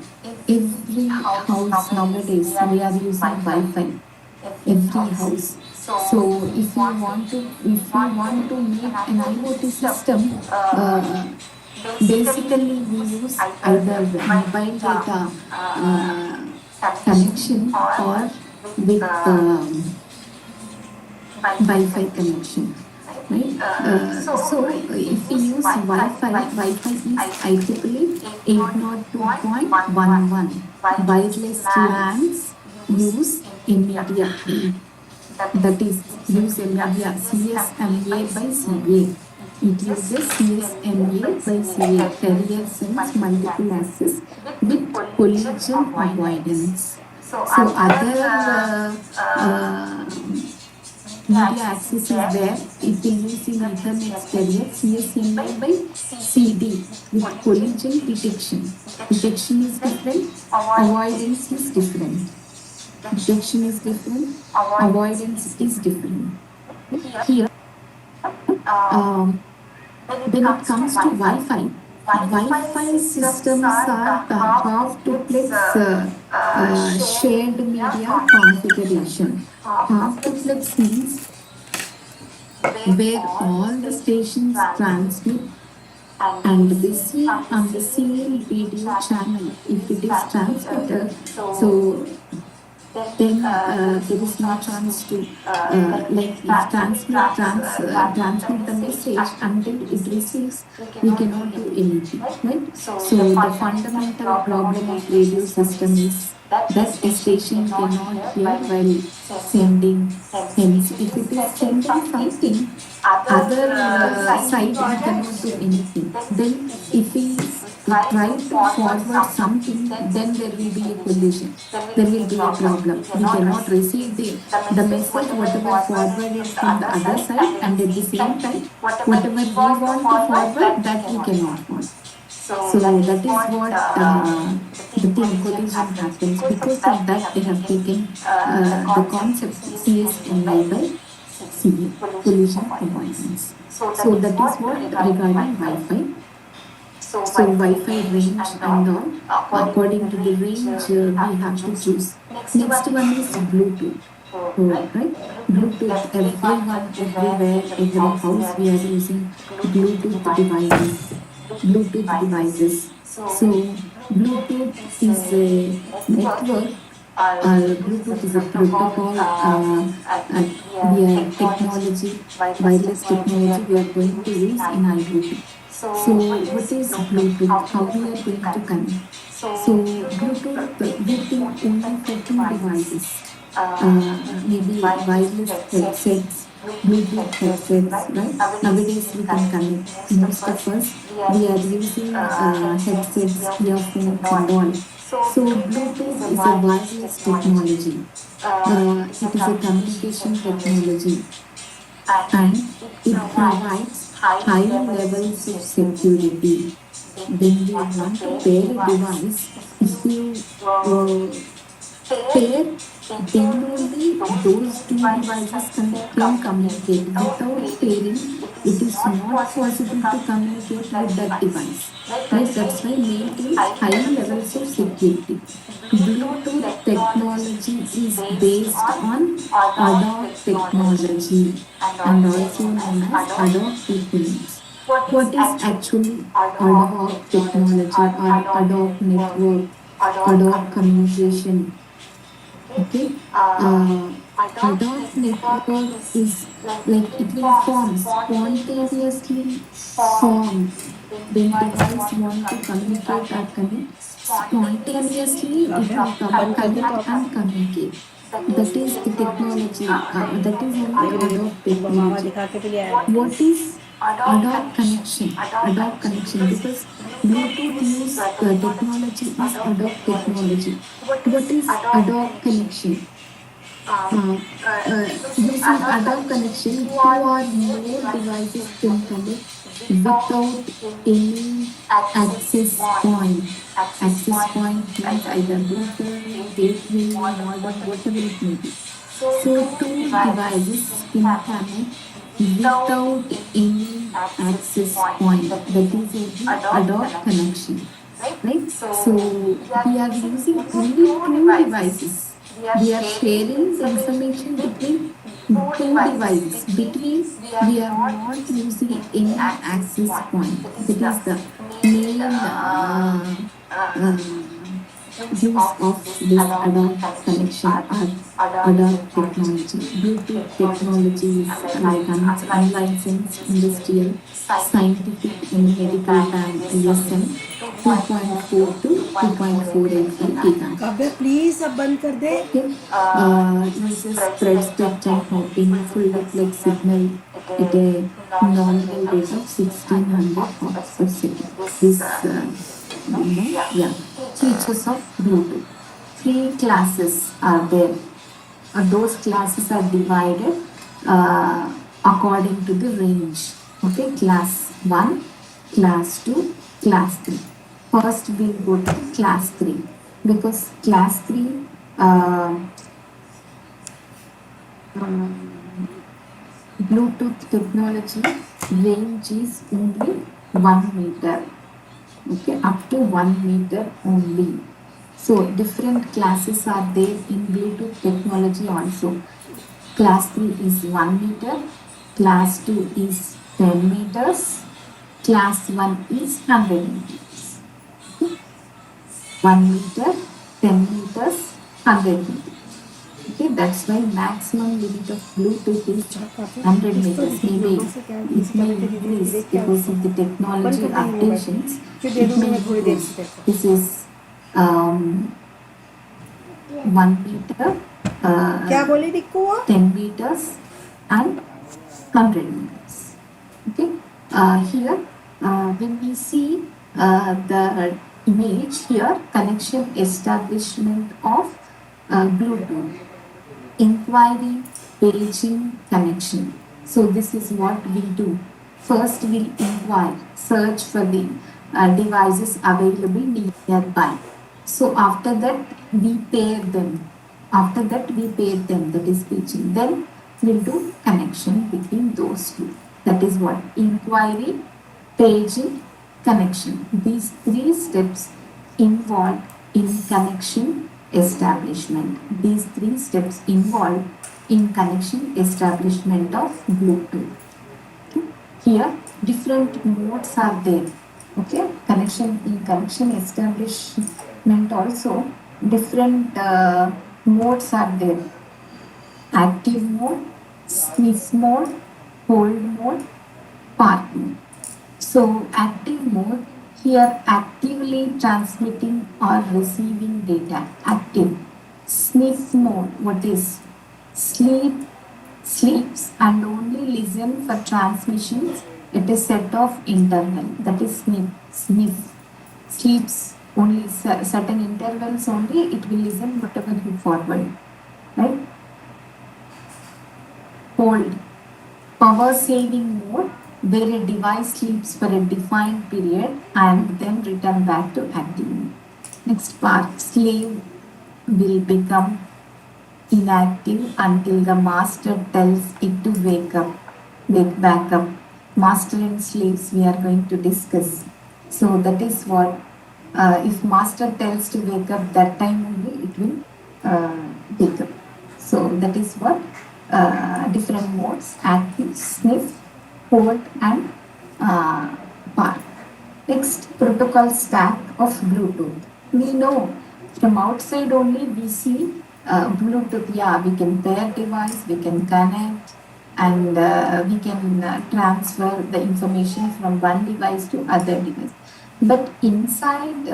Every house nowadays we are using Wi-Fi. Every house. So if you want to make an IoT system, basically we use either mobile data connection or with Wi-Fi connection, right? So if we use Wi-Fi, Wi-Fi is IEEE 802.11. Wireless LANs use media, that is use media CSMA by CA. It uses CSMA by CA, carrier sense multiple access with collision avoidance. So other media access is there. It will use in Ethernet carrier CSMA by CD with collision detection. Detection is different, avoidance is different. Detection is different, avoidance is different. Here, when it comes to Wi-Fi, Wi-Fi systems are half duplex shared media configuration. Half duplex means where all the stations transmit and receive on the single video channel. If it is transmitter, so then there is no chance to like if transmit the message until it receives, we cannot do anything, right? So the fundamental problem of radio system is that a station cannot hear while sending. Hence, if it is sending something, other side we cannot do anything. Then if we try to forward something, then there will be a collision. There will be a problem. We cannot receive the message, whatever forwarded from the other side, and at the same time, whatever we want to forward, that we cannot forward. So that is what the thing collision happens. Because of that, they have taken the concept CSMA by CA, collision avoidance. So that is what regarding Wi-Fi. So Wi-Fi range and all, according to the range we have to choose. Next one is Bluetooth. Right? Bluetooth, everyone, everywhere, every house we are using Bluetooth devices. Bluetooth devices. So Bluetooth is a network. Bluetooth is a protocol. We are technology, wireless technology we are going to use in IoT. So what is Bluetooth? How we are going to connect? So Bluetooth, we think only for two devices. Maybe wireless headsets, Bluetooth headsets, right? Nowadays we can connect. Most of us, we are using headsets, earphones and all. So Bluetooth is a wireless technology. It is a communication technology, and it provides high levels of security. When we want to pair a device, if you pair, then only those two devices can communicate. Without pairing, it is not possible to communicate with that device. Right? That's why maintain high levels of security. Bluetooth technology is based on ADOT technology and also known as ADOT equivalents. What is actually ADOT technology or ADOT network, ADOT communication? Okay, ADOT network is like it will form spontaneously form when device want to communicate or connect. Spontaneously it will connect and communicate. That is the technology. That is only ADOT technology. What is ADOT connection? ADOT connection, because Bluetooth use technology is ADOT technology. What is ADOT connection? Using ADOT connection, two or more devices can connect without any access point. Access point means either router, gateway, modem, whatever it may be. So two devices can connect without any access point. That is a ADOT connection. Right? So we are using only two devices. We are sharing the information between two devices. Between we are not using any access point. That is the main use of this adult connection are adult technology. Bluetooth technology is like unlicensed industrial, scientific and medical band USM 2.4 to 2.485 gigahertz. Kavya please अब बंद कर दे. Okay. Uses spread spectrum hopping full duplex signal at a nominal rate of 1600 hops per second. This, yeah, features of Bluetooth. Three classes are there. Those classes are divided according to the range. Okay, class 1, class 2, class 3. First, we'll go to class 3 because class 3 Bluetooth technology range is only 1 meter. Okay, up to 1 meter only. So different classes are there in Bluetooth technology also. Class 3 is 1 meter, class 2 is 10 meters, class 1 is 100 meters. Okay. 1 meter, 10 meters, 100 meters. Okay, that's why maximum limit of Bluetooth is 100 meters. Maybe it may increase because of the technology updations. It may increase. This is 1 meter, क्या बोली रिक्कू? 10 meters and 100 meters. Okay, here when we see the image here, connection establishment of Bluetooth, inquiry, paging, connection. So this is what we do. First we'll inquire, search for the devices available nearby. So after that we pair them. That is paging. Then we'll do connection between those two. That is what inquiry, paging, connection. These 3 steps involved in connection establishment. These 3 steps involved in connection establishment of Bluetooth. Okay. Here different modes are there. Okay, connection establishment also different modes are there. Active mode, sniff mode, hold mode, park mode. So active mode, here actively transmitting or receiving data. Active. Sniff mode, what is? Sleeps and only listen for transmissions at a set of interval. That is sniff. Sleeps only certain intervals only, it will listen whatever you forward. Right? Hold. Power saving mode, where a device sleeps for a defined period and then return back to active mode. Next part, slave will become inactive until the master tells it to wake back up. Master and slaves we are going to discuss. So that is what, if master tells to wake up, that time only it will wake up. So that is what different modes, active, sniff, hold and park. Next, protocol stack of Bluetooth. We know from outside only we see Bluetooth, yeah, we can pair device, we can connect and we can transfer the information from one device to other device. But inside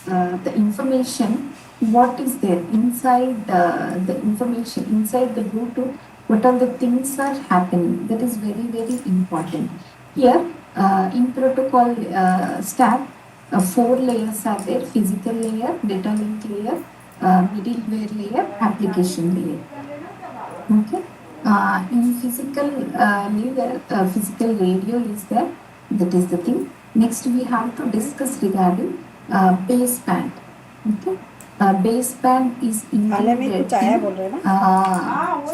the information, what is there? Inside the information, inside the Bluetooth, what are the things are happening? That is very, very important. Here, in protocol stack, 4 layers are there: physical layer, data link layer, middleware layer, application layer. Okay. In physical layer, physical radio is there. That is the thing. Next, we have to discuss regarding baseband. Okay. Baseband is included in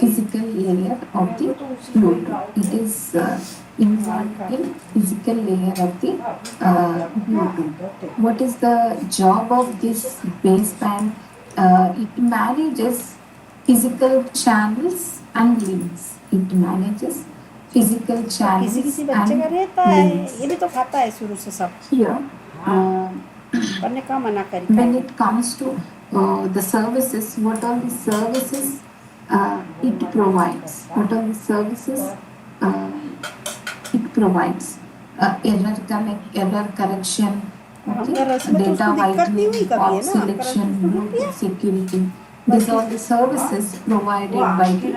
physical layer of the Bluetooth. It is involved in physical layer of the Bluetooth. What is the job of this baseband? It manages physical channels and links. It manages physical channels किसी बच्चे का and रहता है, links. ये भी तो खाता है शुरू से सब. Here, when it comes to the services, what are the services it provides? What are the services it provides? Error correction, okay, data whitening, pop selection, Bluetooth security. These are the services provided by the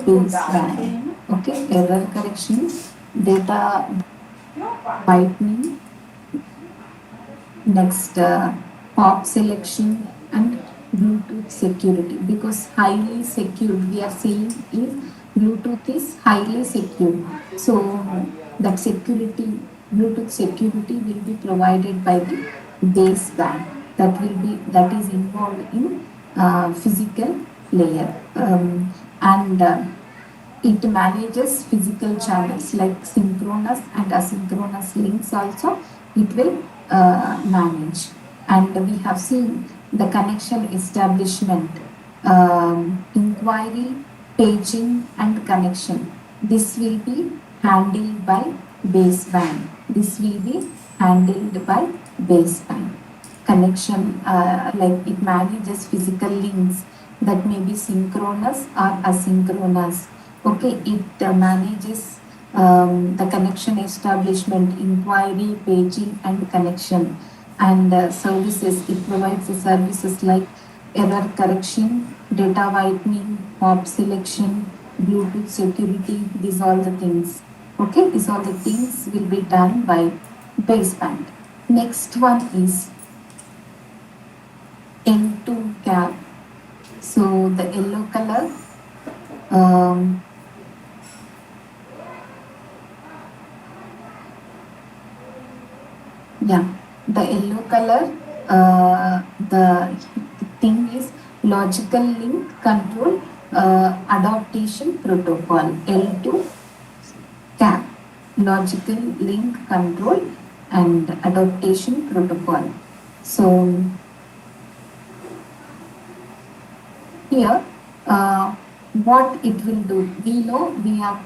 baseband. Okay, error correction, data whitening, next pop selection and Bluetooth security, because highly secured we are saying is Bluetooth is highly secure. So that security, Bluetooth security will be provided by the baseband, that is involved in physical layer, and it manages physical channels like synchronous and asynchronous links also it will manage. And we have seen the connection establishment, inquiry, paging and connection. This will be handled by baseband. This will be handled by baseband. Connection, like it manages physical links that may be synchronous or asynchronous. Okay, it manages the connection establishment, inquiry, paging, and connection. And services, it provides the services like error correction, data whitening, pop selection, Bluetooth security, these all the things. Okay, these all the things will be done by baseband. Next one is N2 cap. So the yellow color, yeah, the yellow color, the thing is logical link control adaptation protocol, L2 CAP, logical link control and adaptation protocol. So here, what it will do, we know we have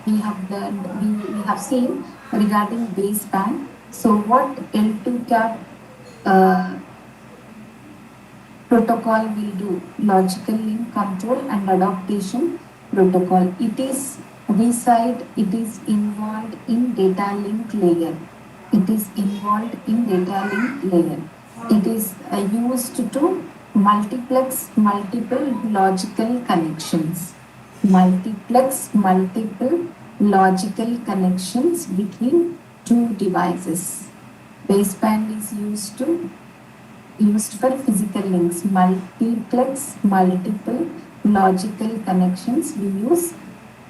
seen regarding baseband. So what L2 CAP protocol will do, logical link control and adaptation protocol. It is involved in data link layer. It is involved in data link layer. It is used to multiplex multiple logical connections. Multiplex multiple logical connections between two devices. Baseband is used for physical links. Multiplex multiple logical connections, we use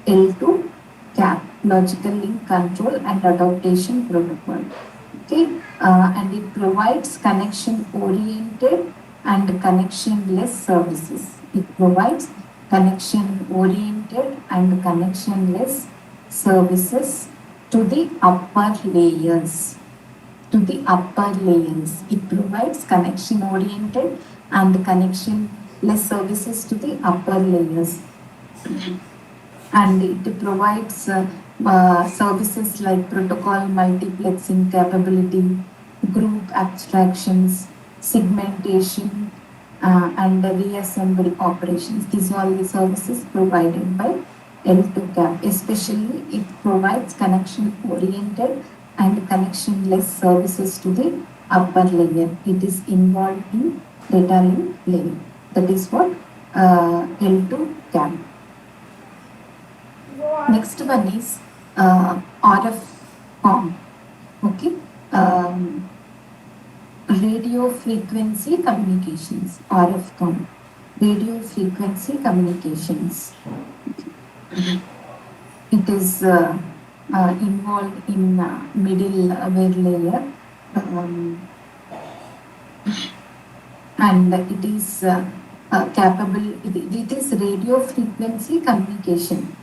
L2 CAP, logical link control and adaptation protocol. Okay, and it provides connection oriented and connection-less services. It provides connection oriented and connection-less services to the upper layers. It provides connection oriented and connection-less services to the upper layers. And it provides services like protocol multiplexing capability, group abstractions, segmentation, and reassembly operations. These are all the services provided by L2 CAP. Especially, it provides connection-oriented and connection-less services to the upper layer. It is involved in data link layer. That is what L2 CAP. Next one is RF COM. Okay. Radio frequency communications, RF COM. Radio frequency communications. It is involved in middleware layer, and it is capable. It is radio frequency communication.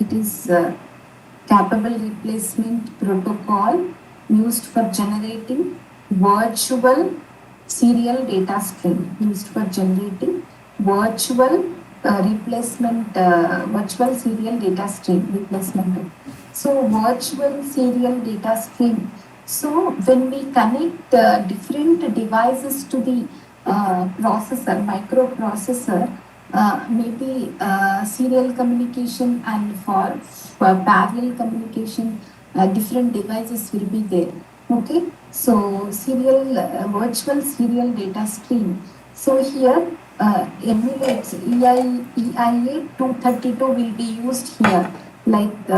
It is capable replacement protocol used for generating virtual serial data stream. Virtual serial data stream replacement. So virtual serial data stream So when we connect different devices to the processor, microprocessor, maybe serial communication and for parallel communication, different devices will be there. Okay, so virtual serial data stream. So here emulates EIA 232 will be used here, like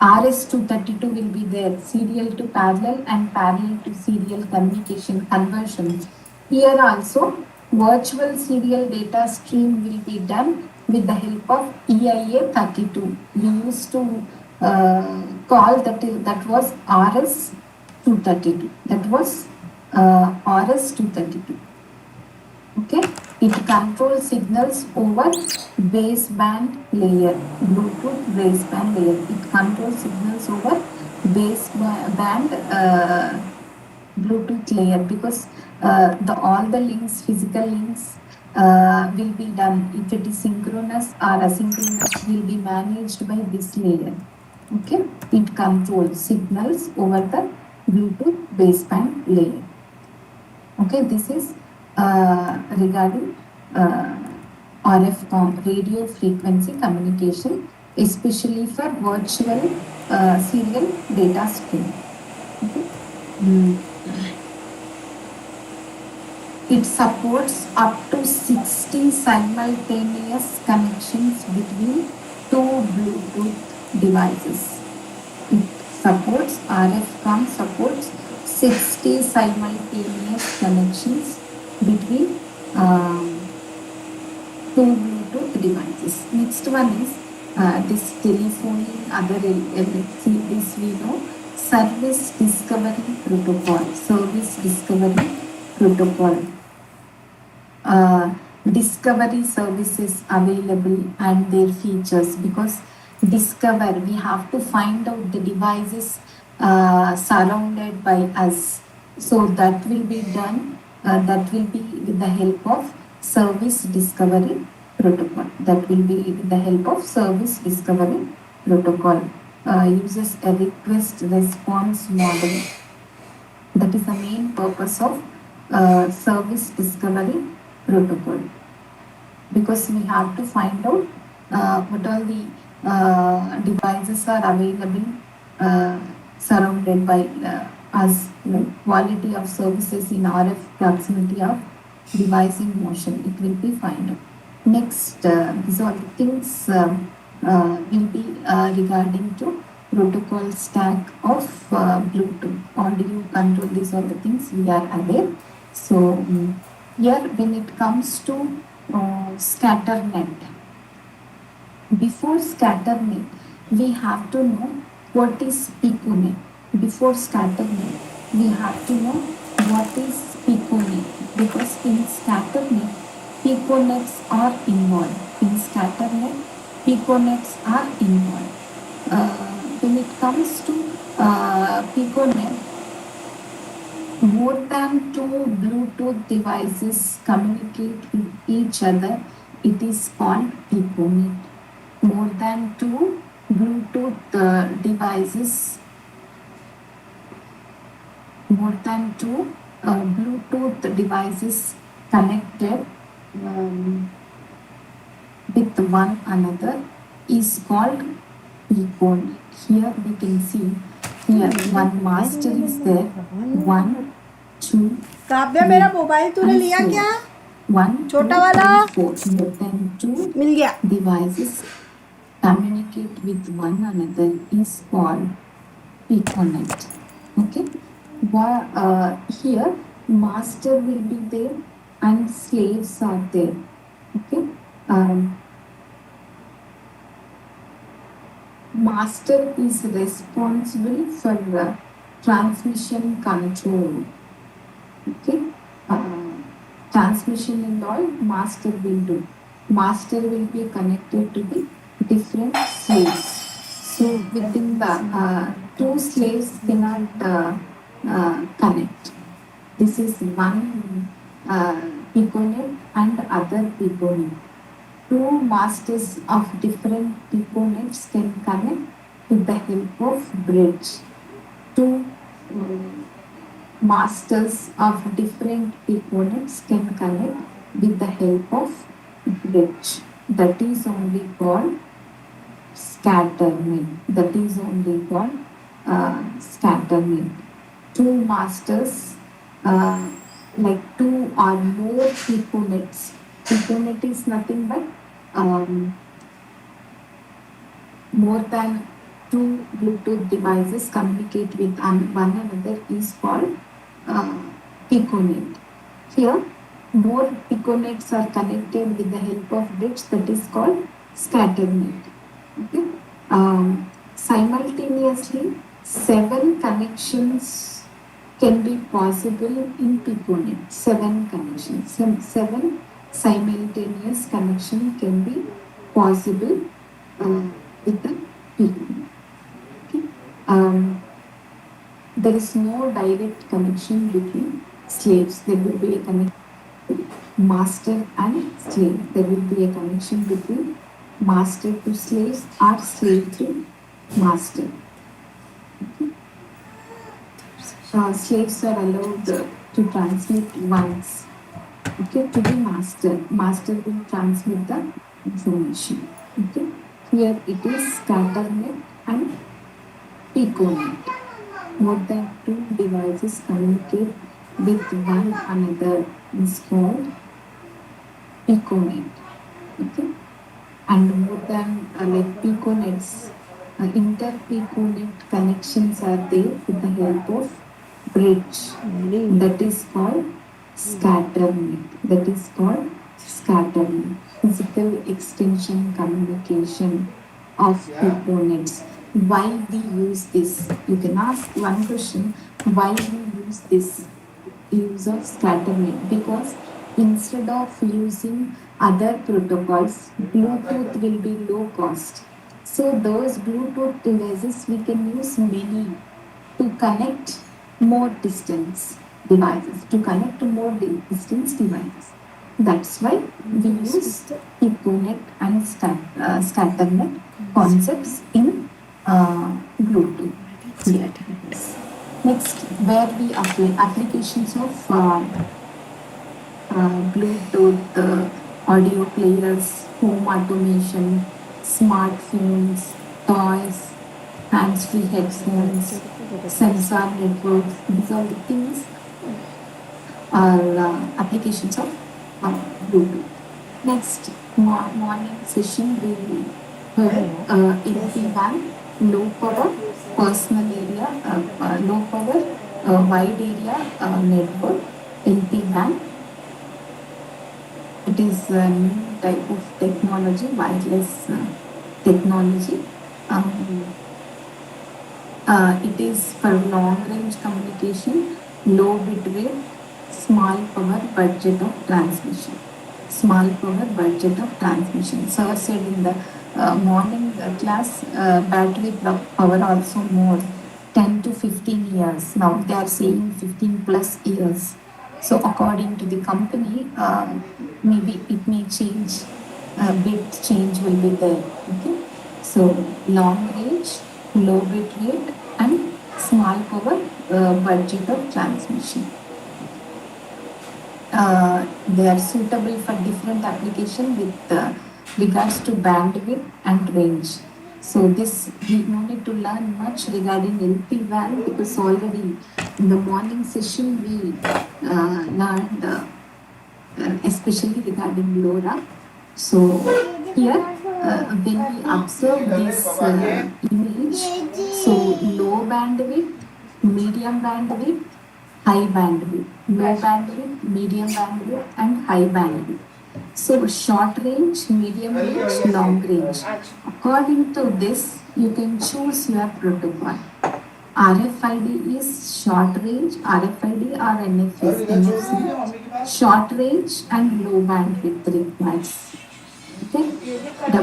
RS-232 will be there, serial to parallel and parallel to serial communication conversion. Here also, virtual serial data stream will be done with the help of EIA-32. We used to call that was RS-232. That was RS-232. Okay, it controls signals over baseband layer, Bluetooth baseband layer. It controls signals over baseband Bluetooth layer, because all the links, physical links, will be done. If it is synchronous or asynchronous, will be managed by this layer. Okay, it controls signals over the Bluetooth baseband layer. Okay, this is regarding RF radio frequency communication, especially for virtual serial data stream. Okay. It supports up to 60 simultaneous connections between two Bluetooth devices. It supports RF supports 60 simultaneous connections between two Bluetooth devices. Next one is this telephone, this we know, service discovery protocol. Service discovery protocol. Discovery services available and their features, because we have to find out the devices surrounded by us. So that will be done, that will be with the help of service discovery protocol. That will be with the help of service discovery protocol. Uses a request response model. That is the main purpose of service discovery protocol, because we have to find out what all the devices are available surrounded by us, quality of services in RF proximity of device in motion. It will be found out. Next, these are the things will be regarding to protocol stack of Bluetooth audio control. These are the things we are aware. So here, when it comes to scatter net, before scatter net, we have to know what is piconet. Before scatter net, we have to know what is piconet, because in scatter net, piconets are involved. In scatter net, piconets are involved. When it comes to piconet, more than two Bluetooth devices communicate with each other. It is called piconet. More than two Bluetooth devices, more than two Bluetooth devices connected with one another is called piconet. Here we can see, here one master is there, 1, 2, Kavya मेरा mobile तूने and लिया 4. क्या 1, 2, छोटा वाला? 3, 4. More than two मिल गया devices communicate with one another is called piconet. Okay. Here master will be there and slaves are there. Okay. Master is responsible for transmission control. Okay. Transmission and all master will do. Master will be connected to the different slaves. So within the two slaves cannot connect. This is one piconet and other piconet. Two masters of different piconets can connect with the help of bridge. Two masters of different components can connect with the help of bridge. That is only called scatternet. That is only called scatternet. Two masters, like two or more piconets. Piconet is nothing but more than two Bluetooth devices communicate with one another is called piconet. Here, more piconets are connected with the help of bridge, that is called scatternet. Okay. Simultaneously, 7 connections can be possible in piconet. 7 connections. Seven simultaneous connection can be possible with the piconet. Okay. There is no direct connection between slaves. There will be a connection master and slave. There will be a connection between master to slaves or slave to master. Okay. Slaves are allowed to transmit once. Okay, to the master. Master will transmit the information. Okay. Here it is scatternet and piconet. More than two devices communicate with one another is called piconet. Okay. And more than like piconets, inter-piconet connections are there with the help of bridge. That is called scatternet. That is called scatternet. Physical extension communication of piconets. Why we use this? You can ask one question: why we use this use of scatternet? Because instead of using other protocols, Bluetooth will be low cost. So those Bluetooth devices we can use many to connect more distance devices, to connect to more distance devices. That's why we use piconet and scatternet concepts in Bluetooth. Yes. Next, where we apply applications of Bluetooth audio players, home automation, smartphones, toys, hands-free headphones, sensor networks. These are the things are applications of Bluetooth. Next morning session we heard LP-WAN, low power personal area, low power wide area network, LP-WAN. It is a new type of technology, wireless technology. It is for long range communication, low bit rate, small power budget of transmission. Small power budget of transmission. Sir said in the morning class, battery power also more, 10 to 15 years. Now they are saying 15 plus years. So according to the company, maybe it may change, bit change will be there. Okay. So long range, low bit rate and small power budget of transmission. They are suitable for different application with regards to bandwidth and range. So this we no need to learn much regarding LP-WAN because already in the morning session we learned especially regarding LoRa. So here when we observe this image, so low bandwidth, medium bandwidth, high bandwidth, low bandwidth, medium bandwidth and high bandwidth. So short range, medium range, long range. According to this, you can choose your protocol. RFID is short range, RFID or NFC, short range and low bandwidth requires. Okay, the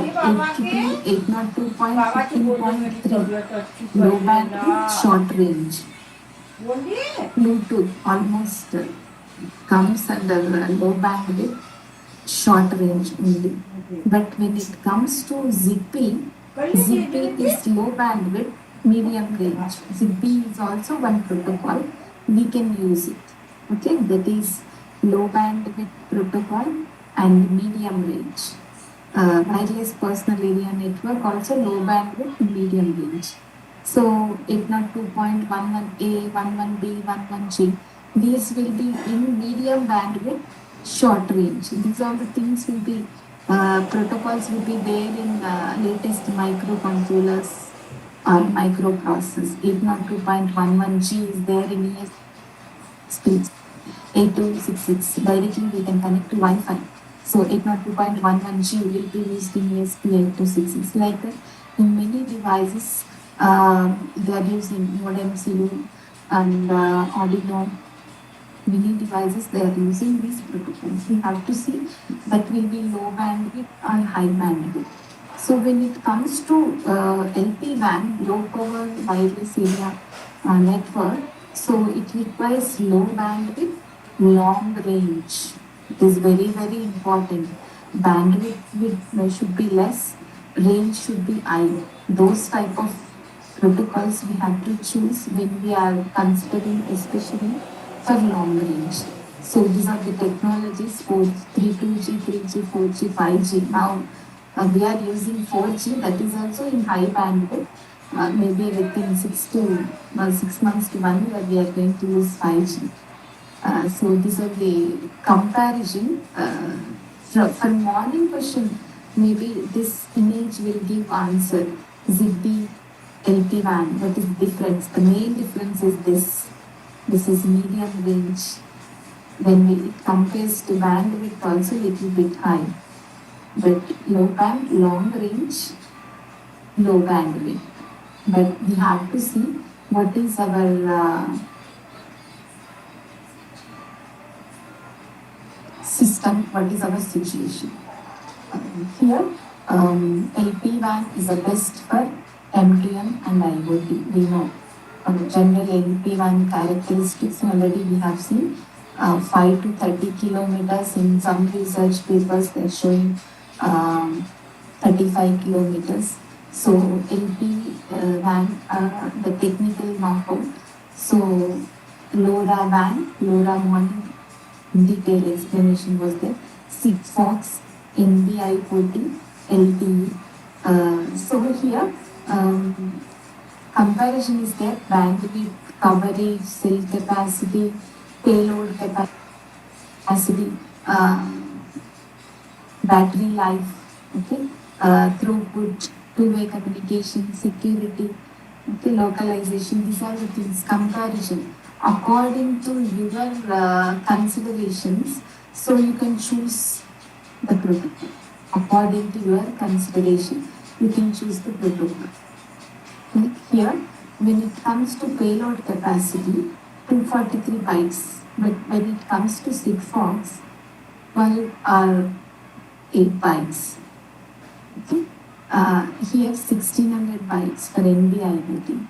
802.15.3 low bandwidth, short range. Bluetooth almost comes under low bandwidth, short range only. But when it comes to Zippy, Zippy is low bandwidth, medium range. Zigbee is also one protocol. We can use it. Okay, that is low bandwidth protocol and medium range. Wireless personal area network also low bandwidth, medium range. So 802.11a, 11b, 11g, these will be in medium bandwidth, short range. These are the things will be protocols will be there in latest microcontrollers or microprocessors. 802.11g is there in ESP 8266. Directly we can connect to Wi-Fi. So 802.11g will be used in ESP8266. Like that, in many devices, they are using modem MCU and Arduino. Many devices they are using these protocols. We have to see that will be low bandwidth or high bandwidth. So when it comes to LPWAN, low power wireless area network, so it requires low bandwidth, long range. It is very, very important. Should be less, range should be high. Those type of protocols we have to choose when we are considering, especially for long range. So these are the technologies for 2G, 3G, 4G, 5G. Now we are using 4G, that is also in high bandwidth. Maybe within 6 months to 1 year, we are going to use 5G. So these are the comparison. For morning question, maybe this image will give answer. Zigbee, LPWAN, what is the difference? The main difference is this. This is medium range. When it compares to bandwidth, also little bit high. But low band, long range, low bandwidth. But we have to see what is our system, what is our situation. Here, LPWAN is the best for MDM and IoT. We know general LPWAN characteristics already we have seen. 5 to 30 kilometers. In some research papers, they're showing 35 kilometers. So LPWAN, the technical know-how. So LoRaWAN, LoRa morning detailed explanation was there. Sigfox, NB-IoT, LTE. So here, comparison is there: bandwidth, coverage, cell capacity, payload capacity, battery life, okay, throughput, two-way communication, security, okay, localization. These are the things. Comparison according to your considerations. So you can choose the protocol according to your consideration. You can choose the protocol. Here, when it comes to payload capacity, 243 bytes, but when it comes to Sigfox, 12 or 8 bytes. Okay. Here 1600 bytes for NB-IoT.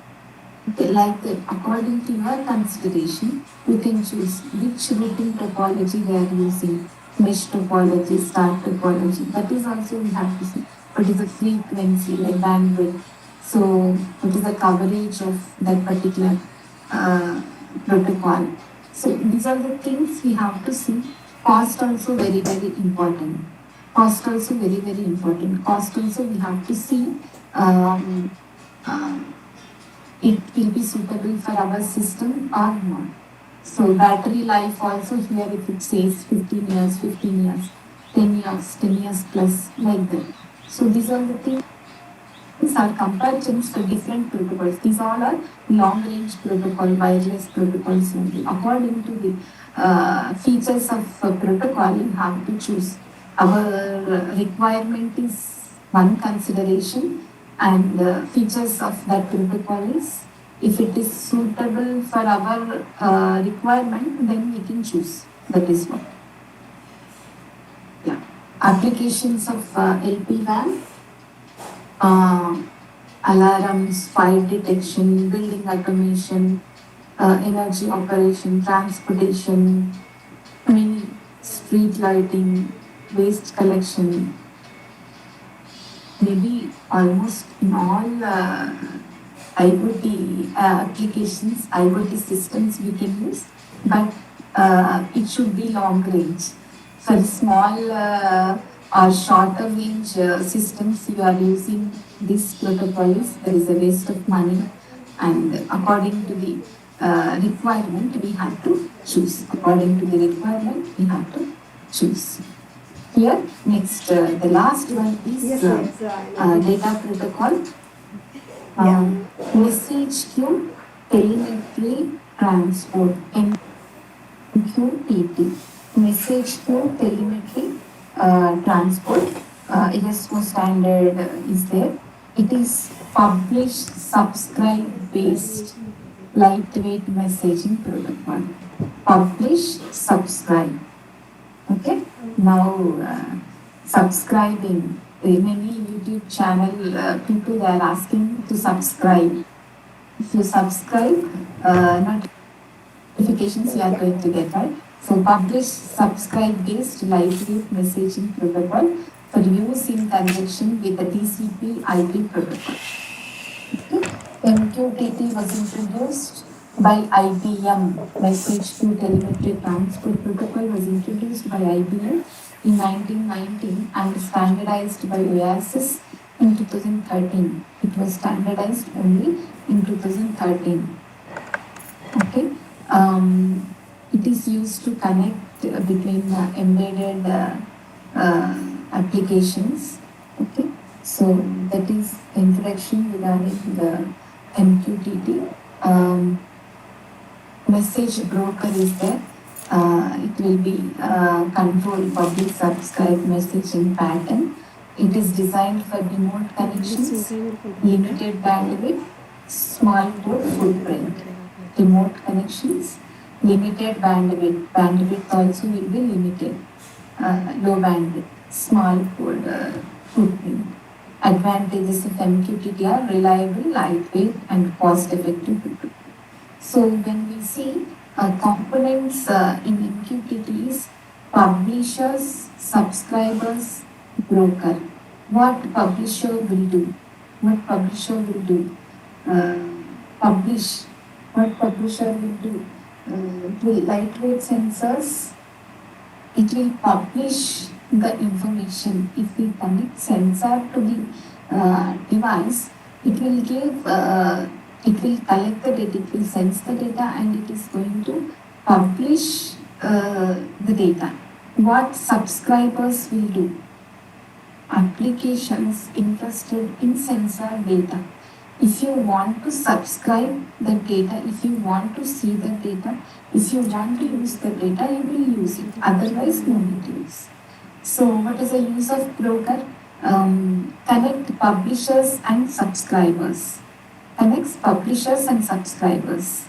Okay, like that, according to your consideration, you can choose which routing topology they are using, mesh topology, star topology. That is also we have to see. What is the frequency, like bandwidth? So what is the coverage of that particular protocol? So these are the things we have to see. Cost also very, very important. Cost also very, very important. Cost also we have to see. It will be suitable for our system or not. So battery life also here, if it says 15 years, 15 years, 10 years, 10 years plus, like that. So these are the things are comparisons for different protocols. These all are long-range protocol, wireless protocols only. According to the features of protocol, you have to choose. Our requirement is one consideration, and features of that protocol is, if it is suitable for our requirement, then we can choose. That is what. Yeah. Applications of LPWAN. Alarms, fire detection, building automation, energy operation, transportation, street lighting, waste collection. Maybe almost in all IoT applications, IoT systems we can use, but it should be long range. For small or shorter range systems, you are using these protocols, there is a waste of money, and according to the requirement, we have to choose. According to the requirement, we have to choose. Here, next, the last one is data protocol. Message queue, telemetry, transport, MQTT. Message queue, telemetry, transport. ISO standard is there. It is publish, subscribe based lightweight messaging protocol. Publish, subscribe. Okay. Now, subscribing. Many YouTube channel people are asking to subscribe. If you subscribe, notifications you are going to get, right? So publish, subscribe based lightweight messaging protocol for use in conjunction with the TCP/IP protocol. Okay. MQTT was introduced by IBM. Message to telemetry transport protocol was introduced by IBM in 1919 and standardized by Oasis in 2013. It was standardized only in 2013. Okay. It is used to connect between embedded applications. Okay. So that is introduction regarding the MQTT. Message broker is there. It will be control public subscribe messaging pattern. It is designed for remote connections, limited bandwidth, small code footprint. Remote connections, limited bandwidth. Bandwidth also will be limited. Low bandwidth, small code footprint. Advantages of MQTT are reliable, lightweight, and cost-effective. So when we see components in MQTT is publishers, subscribers, broker. What publisher will do? What publisher will do? Publish. What publisher will do? With lightweight sensors, it will publish the information. If we connect sensor to the device, it will give, it will collect the data, it will sense the data, and it is going to publish the data. What subscribers will do? Applications interested in sensor data. If you want to subscribe the data, if you want to see the data, if you want to use the data, you will use it. Otherwise, no need to use. So, what is the use of broker? Connect publishers and subscribers. Connects publishers and subscribers.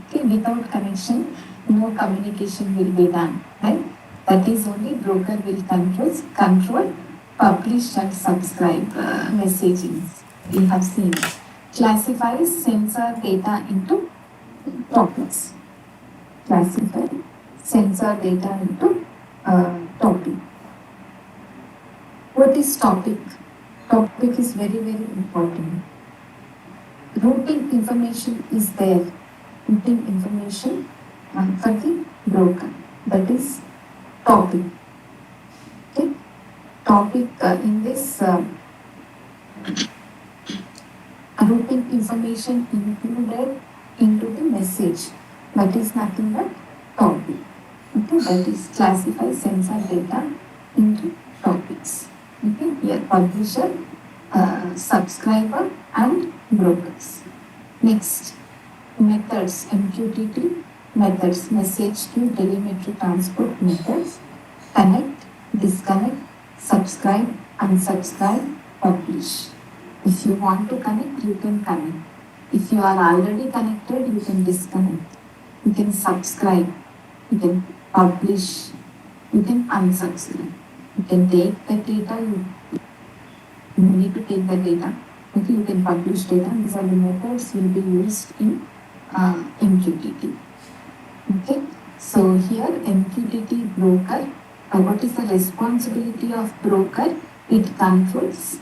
Okay, without connection, no communication will be done. Right? That is only broker will control publish and subscribe messagings. We have seen it. Classifies sensor data into topics. Classify sensor data into topic. What is topic? Topic is very, very important. Routing information is there. Routing information for the broker. That is topic. Okay. Topic in this routing information included into the message. That is nothing but topic. Okay, that is classify sensor data into topics. Okay, here publisher, subscriber, and brokers. Next, methods, MQTT methods, message queue, telemetry transport methods, connect, disconnect, subscribe, unsubscribe, publish. If you want to connect, you can connect. If you are already connected, you can disconnect. You can subscribe. You can publish. You can unsubscribe. You can take the data. You need to take the data. Okay, you can publish data. These are the methods will be used in MQTT. Okay, so here MQTT broker. What is the responsibility of broker? It controls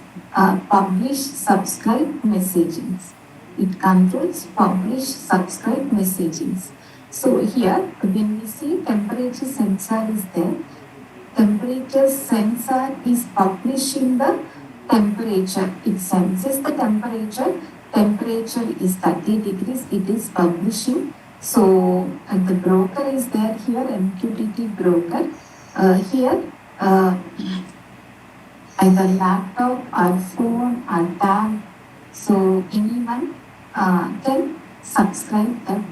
publish, subscribe messagings. It controls publish, subscribe messagings. So here, when we see temperature sensor is there, temperature sensor is publishing the temperature. It senses the temperature. Temperature is 30 degrees. It is publishing. So the broker is there here, MQTT broker. Here, either laptop or phone or tab. So anyone can subscribe that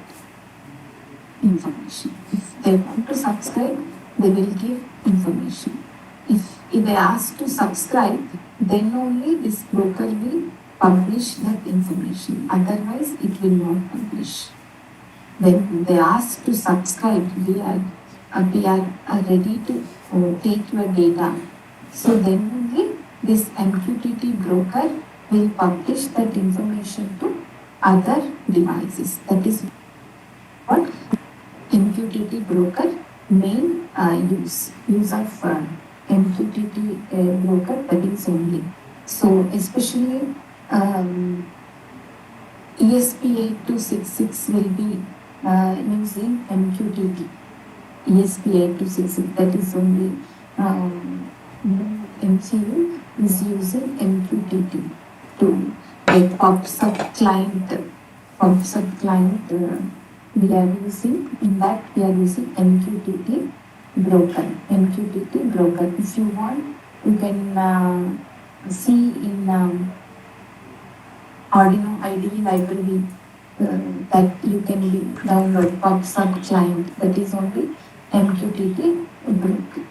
information. If they want to subscribe, they will give information. If they ask to subscribe, then only this broker will publish that information. Otherwise, it will not publish. When they ask to subscribe, we are ready to take your data. So then only this MQTT broker will publish that information to other devices. That is what MQTT broker main use of MQTT broker, that is only. So especially ESP8266 will be using MQTT. ESP8266, that is only MCU is using MQTT to like PubSub client. PubSub client we are using, in that we are using MQTT broker. MQTT broker. If you want, you can see in Arduino IDE library that you can download PubSub client. That is only MQTT broker.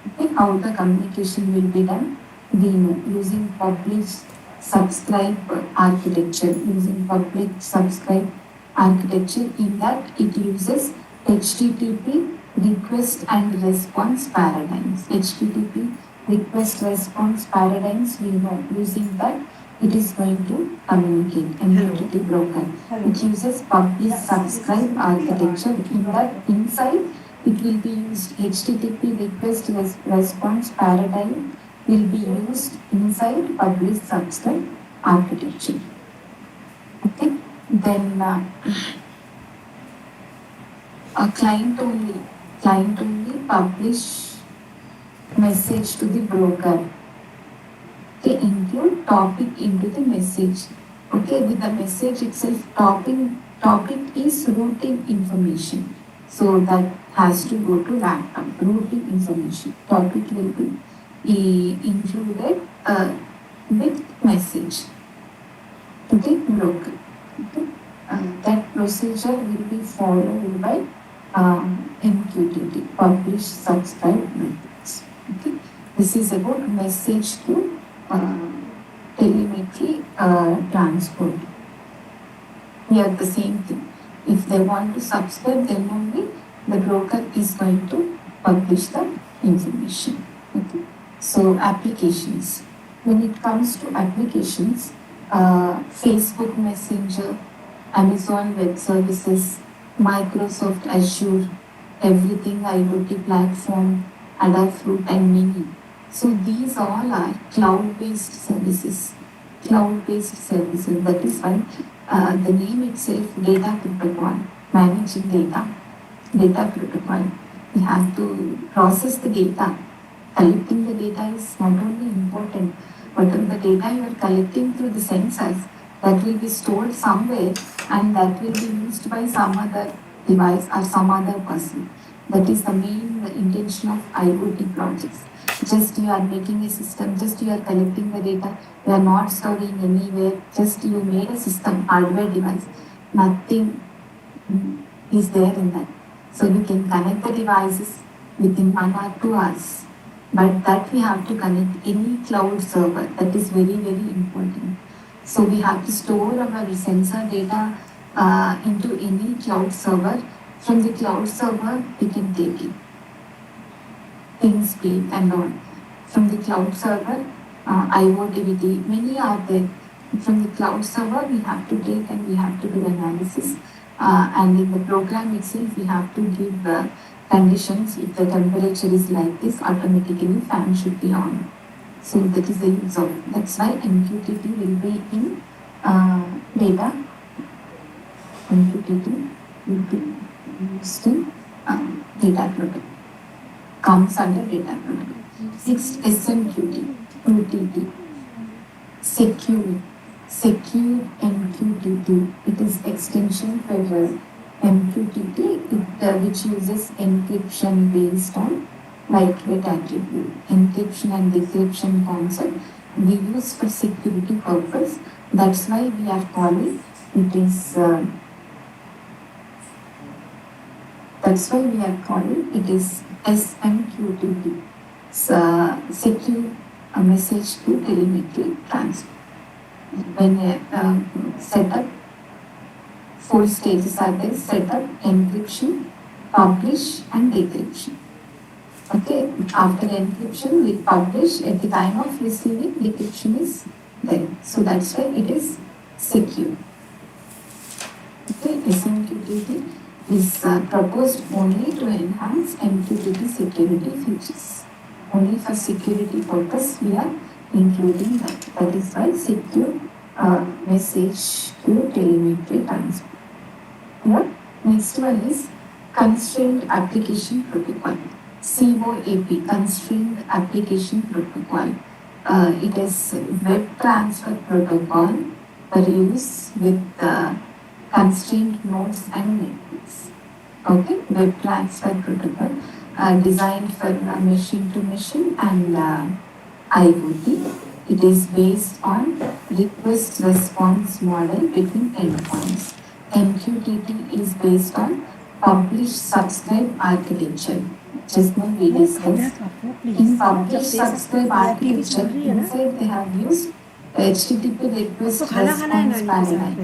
Okay, how the communication will be done, we know, using publish subscribe architecture. Using publish subscribe architecture, in that it uses HTTP request and response paradigms. HTTP request response paradigms, we know, using that it is going to communicate. MQTT broker. It uses publish subscribe architecture. In that inside it will be used HTTP request response paradigm will be used inside publish subscribe architecture. Okay, then a client only publish message to the broker. They include topic into the message. Okay, with the message itself, topic is routing information. So that has to go to laptop. Routing information. Topic will be included with message to the broker. Okay. That procedure will be followed by MQTT, publish, subscribe methods. Okay. This is about message to telemetry transport. Here the same thing. If they want to subscribe, then only the broker is going to publish the information. Okay. So applications. When it comes to applications, Facebook Messenger, Amazon Web Services, Microsoft Azure, everything IoT platform, Adafruit and Mini. So these all are cloud-based services. Cloud-based services. That is why the name itself, data protocol, managing data protocol. We have to process the data. Collecting the data is not only important, but the data you are collecting through the sensors, that will be stored somewhere and that will be used by some other device or some other person. That is the main intention of IoT projects. Just you are making a system, just you are collecting the data, you are not storing anywhere, just you made a system, hardware device, nothing is there in that. So you can connect the devices within 1 or 2 hours, but that we have to connect any cloud server. That is very, very important. So we have to store our sensor data into any cloud server. From the cloud server, we can take it. Ping speed and all. From the cloud server, IoTVT, many are there. From the cloud server, we have to take and we have to do analysis. And in the program itself, we have to give the conditions. If the temperature is like this, automatically fan should be on. So that is the use of. That's why MQTT will be in data MQTT will be used in data protocol, comes under data protocol. Sixth, SMQT, QTT, secure MQTT. It is extension for MQTT, which uses encryption based on lightweight attribute. Encryption and decryption concept we use for security purpose. That's why we are calling it is. That's why we are calling it is SMQTT. Secure a message to telemetry transfer. When set up, 4 stages are there: setup, encryption, publish, and decryption. Okay, after encryption, we publish. At the time of receiving, decryption is there. So that's why it is secure. Okay, SMQTT is proposed only to enhance MQTT security features. Only for security purpose, we are including that. That is why secure message to telemetry transfer. Yeah. Next one is Constrained Application Protocol. COAP, Constrained Application Protocol. It is web transfer protocol for use with constrained nodes and networks. Okay, web transfer protocol designed for machine to machine and IoT. It is based on request response model between endpoints. MQTT is based on publish subscribe architecture. Just now we discussed. In publish subscribe architecture, inside they have used HTTP request response paradigm.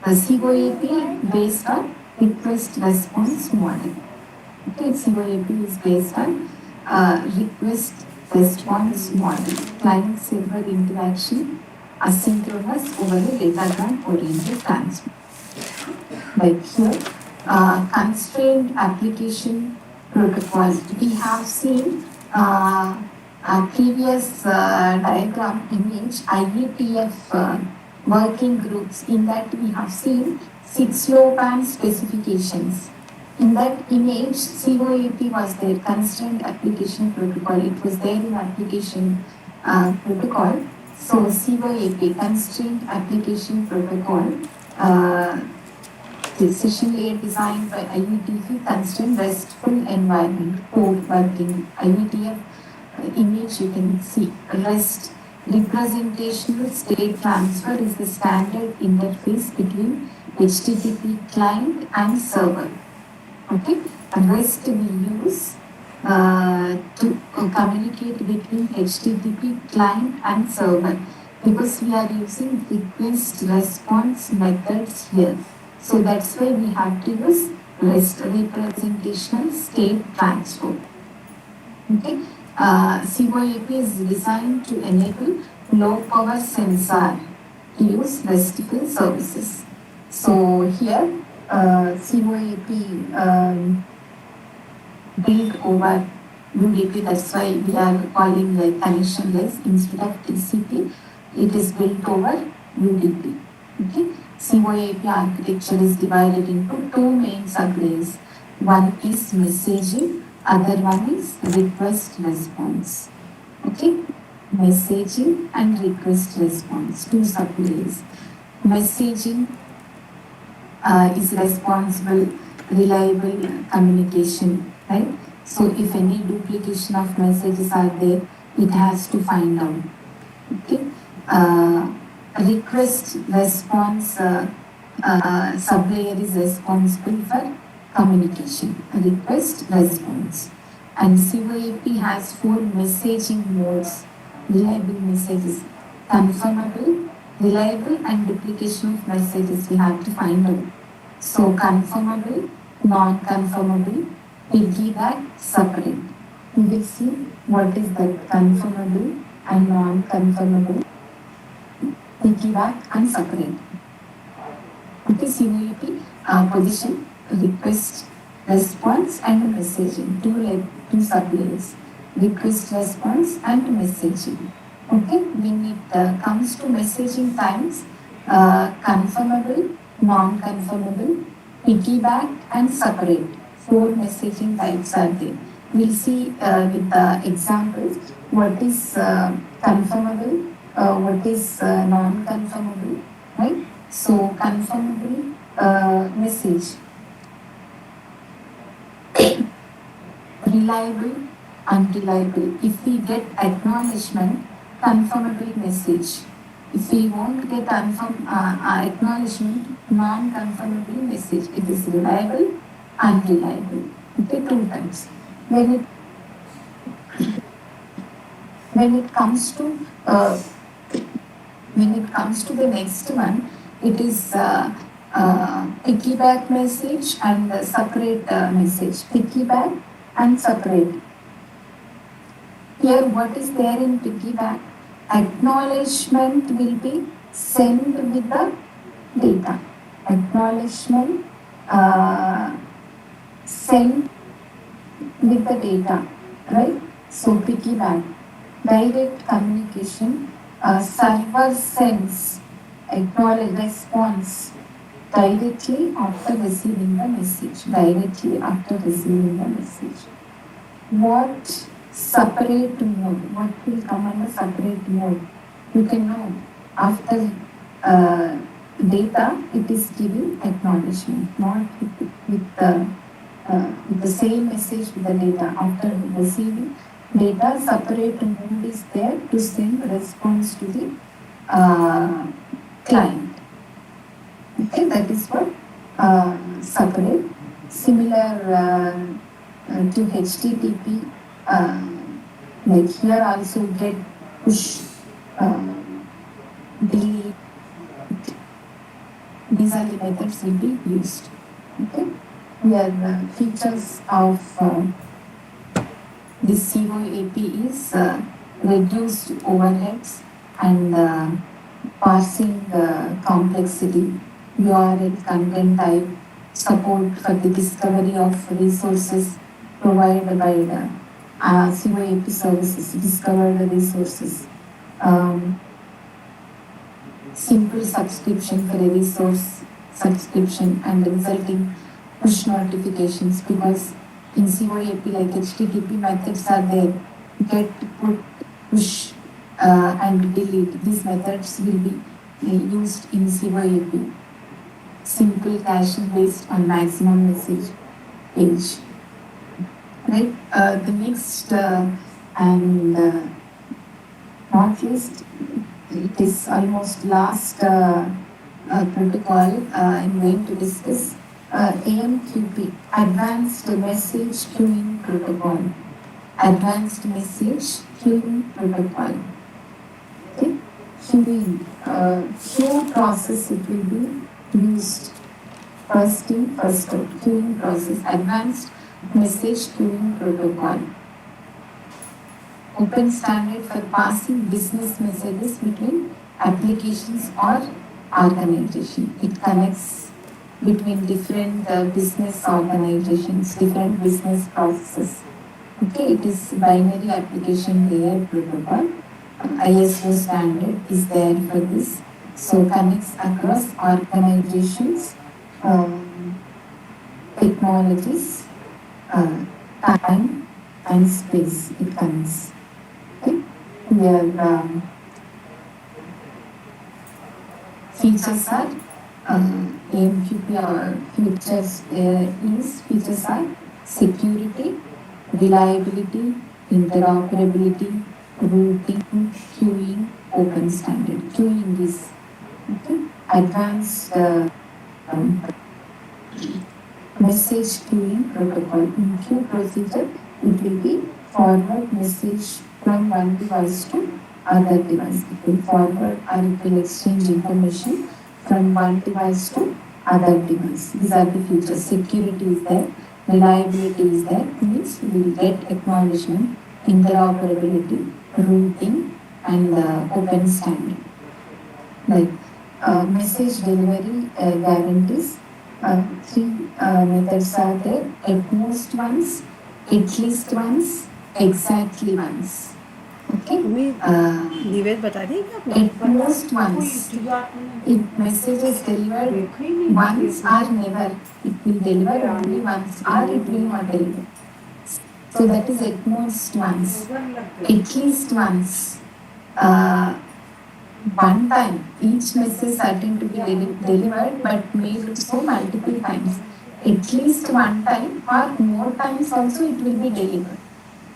COAP based on request response model. Okay, COAP is based on request response model, client server interaction, asynchronous over a datagram oriented transfer. Like here, constrained application protocol. We have seen a previous diagram image, IETF working groups. In that we have seen 6 LoWPAN specifications. In that image, COAP was there, Constrained Application Protocol. It was there in application protocol. So COAP, Constrained Application Protocol, session layer designed by IETF, constrained restful environment, code working. IETF image you can see. REST, representational state transfer, is the standard interface between HTTP client and server. Okay, REST we use to communicate between HTTP client and server, because we are using request response methods here. So that's why we have to use REST, representational state transfer. Okay, COAP is designed to enable low power sensor to use RESTful services. So here COAP built over UDP. That's why we are calling like connectionless instead of TCP. It is built over UDP. Okay, COAP architecture is divided into 2 main sublayers. One is messaging, other one is request response. Okay, messaging and request response, 2 sublayers. Messaging is responsible, reliable communication, right? So if any duplication of messages are there, it has to find out. Okay, request response sublayer is responsible for communication, request response. And COAP has 4 messaging modes: reliable messages, confirmable, reliable, and duplication of messages we have to find out. So confirmable, non-confirmable, piggyback, separate. We will see what is that confirmable and non-confirmable, piggyback and separate. Okay, COAP position, request response and messaging, 2 sublayers, request response and messaging. Okay, when it comes to messaging times, confirmable, non-conformable, piggyback, and separate. Four messaging types are there. We'll see with the examples what is conformable, what is non-conformable, right? So conformable message, reliable, unreliable. If we get acknowledgement, conformable message. If we won't get acknowledgement, non-conformable message. It is reliable, unreliable. Okay, two types. When it comes to the next one, it is piggyback message and separate message. Piggyback and separate. Here, what is there in piggyback? Acknowledgement will be sent with the data. Acknowledgement sent with the data, right? So piggyback, direct communication, server sends acknowledge response directly after receiving the message. Directly after receiving the message. What separate mode? What will come under separate mode? You can know after data it is giving acknowledgement, not with the same message with the data. After receiving data, separate mode is there to send response to the client. Okay, that is what separate. Similar to HTTP, like here also get push, delete. These are the methods will be used. Okay, here features of this COAP is reduced overheads and parsing complexity, URL content type, support for the discovery of resources provided by the COAP services, discover the resources. Simple subscription for a resource subscription and resulting push notifications, because in COAP like HTTP methods are there, get, put, push and delete. These methods will be used in COAP. Simple caching based on maximum message age. Right? The next and not least, it is almost last protocol I'm going to discuss. AMQP, Advanced Message Queuing Protocol. Advanced Message Queuing Protocol. Okay, queuing, queue process it will be used. First in, first out, queuing process, advanced message queuing protocol. Open standard for passing business messages between applications or organization. It connects between different business organizations, different business processes. Okay, it is binary application layer protocol. ISO standard is there for this. So connects across organizations, technologies, time and space. It connects. Okay, here features are AMQP features are security, reliability, interoperability, routing, queuing, open standard. Queuing is okay. Advanced message queuing protocol. In queue procedure, it will be forward message from one device to other device. It will forward or it will exchange information from one device to other device. These are the features. Security is there, reliability is there, means we will get acknowledgement, interoperability, routing, and open standard. Like message delivery guarantees, three methods are there: at most once, at least once, exactly once. Okay. Mummy निवेद बता दी क्या आपने? At most once, if message is delivered once or never, it will deliver only once or it will not deliver. So that is at most once. At least once. One time each message certain to be delivered but may do so multiple times. At least one time or more times also it will be delivered.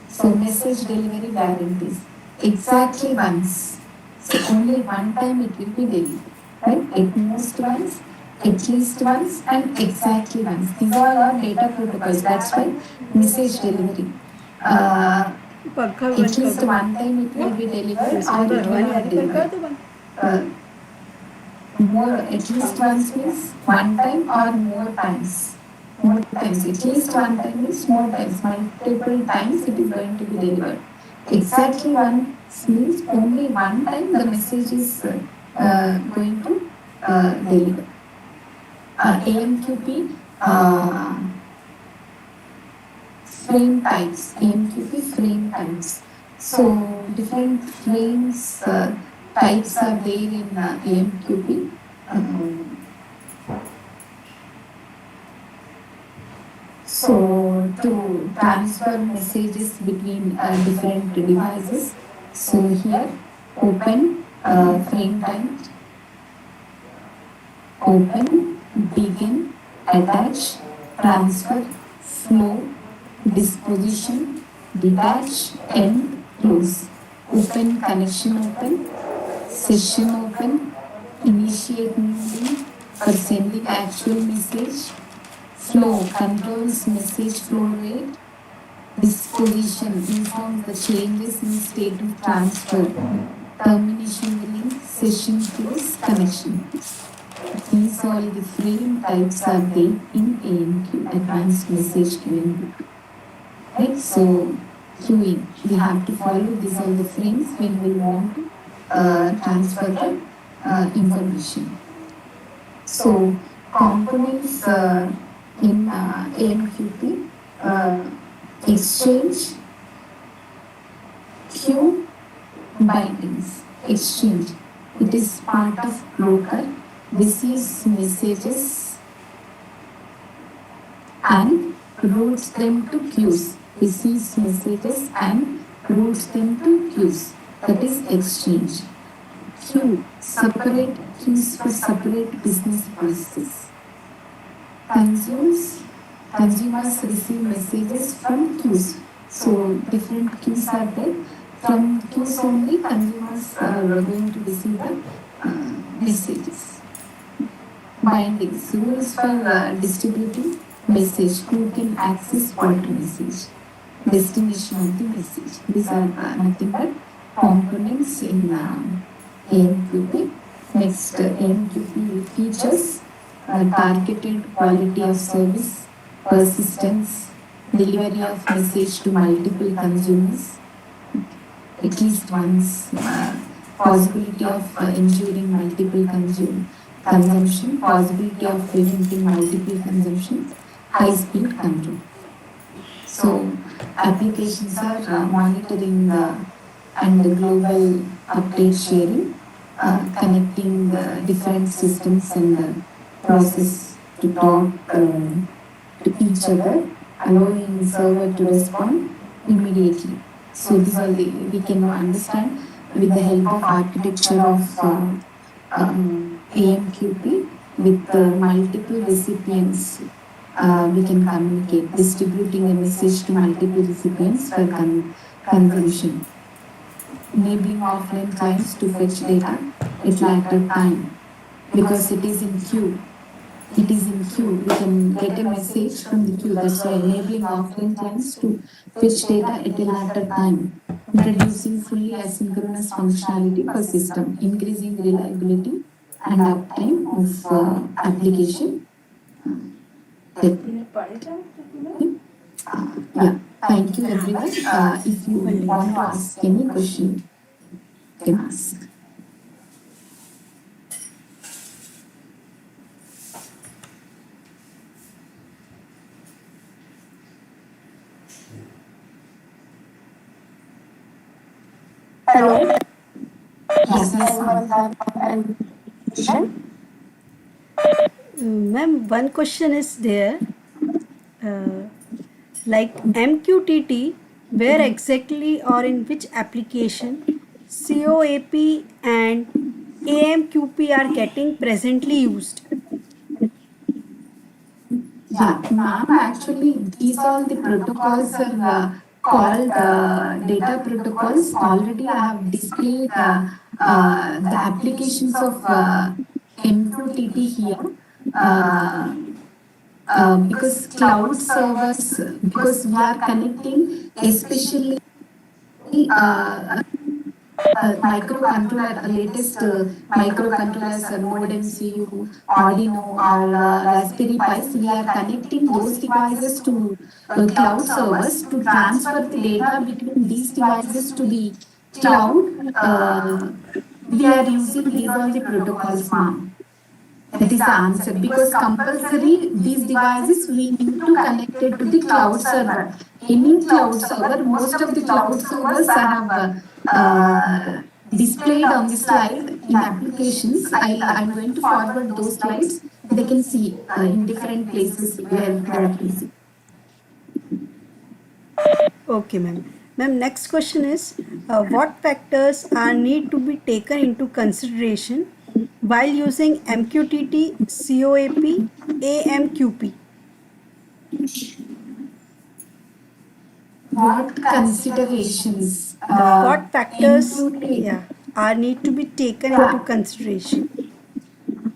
So message delivery guarantees exactly once. So only one time it will be delivered, right? At most once, at least once, and exactly once. These all are data protocols. That's why message delivery. पंखा At बंद कर least दो। one time it will be delivered इसको or तो it हवा will नहीं आ not रही, पर कर deliver. दो बंद। More, at least once means one time or more times. More times, at least one time means more times, multiple times it is going to be delivered. Exactly once means only one time the message is going to deliver. AMQP frame types, AMQP frame types. So different frames types are there in AMQP. So to transfer messages between different devices. So here open frame type, open, begin, attach, transfer, flow, disposition, detach, end, close. Open connection open, session open, initiate new link for sending actual message. Flow controls message flow rate. Disposition informs the changes in state of transfer. Termination the link, session close, connection close. These all the frame types are there in AMQ, Advanced Message Queuing Book. Right? So queuing, we have to follow these all the frames when we want to transfer the information. So components in AMQP, exchange, queue, bindings. Exchange, it is part of broker, receives messages and routes them to queues. Receives messages and routes them to queues. That is exchange. Queue, separate queues for separate business processes. Consumers receive messages from queues. So different queues are there. From queues only consumers are going to receive the messages. Bindings, rules for distributing message, who can access what message, destination of the message. These are nothing but components in AMQP. Next, AMQP features targeted quality of service, persistence, delivery of message to multiple consumers, at least once, possibility of ensuring multiple consumption, possibility of preventing multiple consumption, high speed control. So applications are monitoring and global update sharing, connecting different systems and process to talk to each other, allowing server to respond immediately. So these are we can understand with the help of architecture of AMQP with multiple recipients. We can communicate, distributing a message to multiple recipients for consumption. Enabling offline clients to fetch data at later time because it is in queue. It is in queue. We can get a message from the queue. That's why enabling offline clients to fetch data at a later time. Introducing fully asynchronous functionality for system, increasing reliability and uptime of application. Yeah, thank you everyone. If you want to ask any question, you can ask. Hello, Yes, yes, anyone ma'am. have any question? Ma'am, one question is there. Uh, like MQTT, where exactly or in which application COAP and AMQP are getting presently used? Yeah, ma'am, actually, these all the protocols are called data protocols. Already, I have displayed the applications of MQTT here. Uh, because cloud servers, because we are connecting, especially uh, microcontroller, latest microcontrollers, modem, CU, Arduino, or Raspberry Pis, we are connecting those devices to cloud servers to transfer the data between these devices to the cloud. We are using these all the protocols, ma'am. That is the answer, because compulsory these devices we need to connect it to the cloud server. Any cloud server, most of the cloud servers I have displayed on the slide in applications. I'm going to forward those slides. They can see in different places where they are using. Okay, ma'am. Ma'am, next question is what factors are need to be taken into consideration while using MQTT, COAP, AMQP? What considerations? What factors, MQT. yeah, are need to be taken into consideration?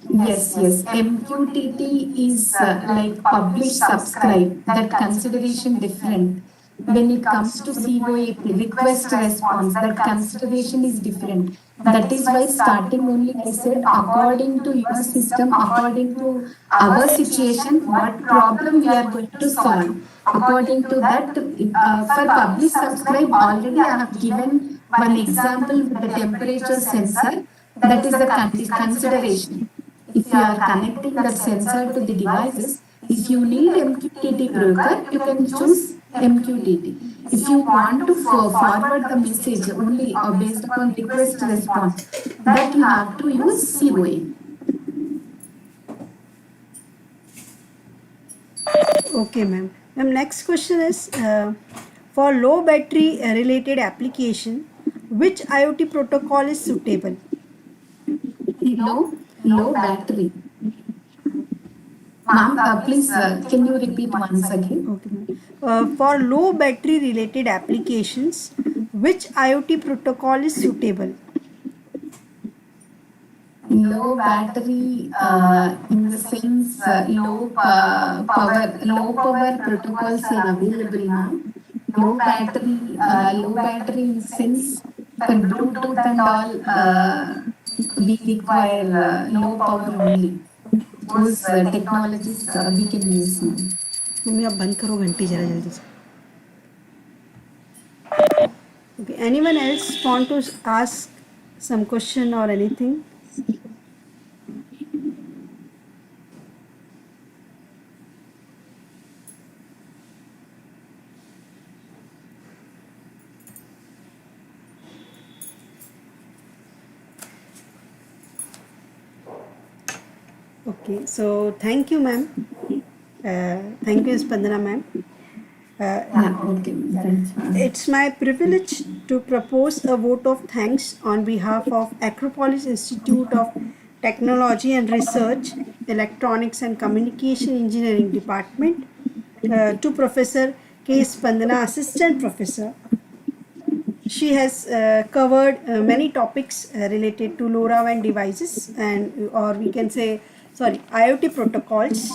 Yes, yes. MQTT is like publish, subscribe. That consideration different. When it comes to COAP, request response, that consideration is different. That is why starting only I said according to your system, according to our situation, what problem we are going to solve. According to that, for publish, subscribe, already I have given one example with the temperature sensor. That is the consideration. If you are connecting that sensor to the devices, if you need MQTT broker, you can choose MQTT. If you want to forward the message only based upon request response, that you have to use COA. Okay, ma'am. Ma'am, next question is for low battery related application, which IoT protocol is suitable? Low battery. Ma'am, please can you repeat once again? Okay, ma'am. For low battery related applications, which IoT protocol is suitable? Low battery in the sense low power protocols are available now. Low battery in the sense for Bluetooth and all, we require low power only. Those technologies we can use now. Mummy आप बंद करो घंटी जरा जल्दी से. Okay, anyone else want to ask some question or anything? Okay, so thank you, ma'am. Thank you, Spandana, ma'am. Okay, thanks. It's my privilege to propose a vote of thanks on behalf of Acropolis Institute of Technology and Research, Electronics and Communication Engineering Department, to Professor K. Spandana, Assistant Professor. She has covered many topics related to LoRaWAN devices and, or we can say, sorry, IoT protocols.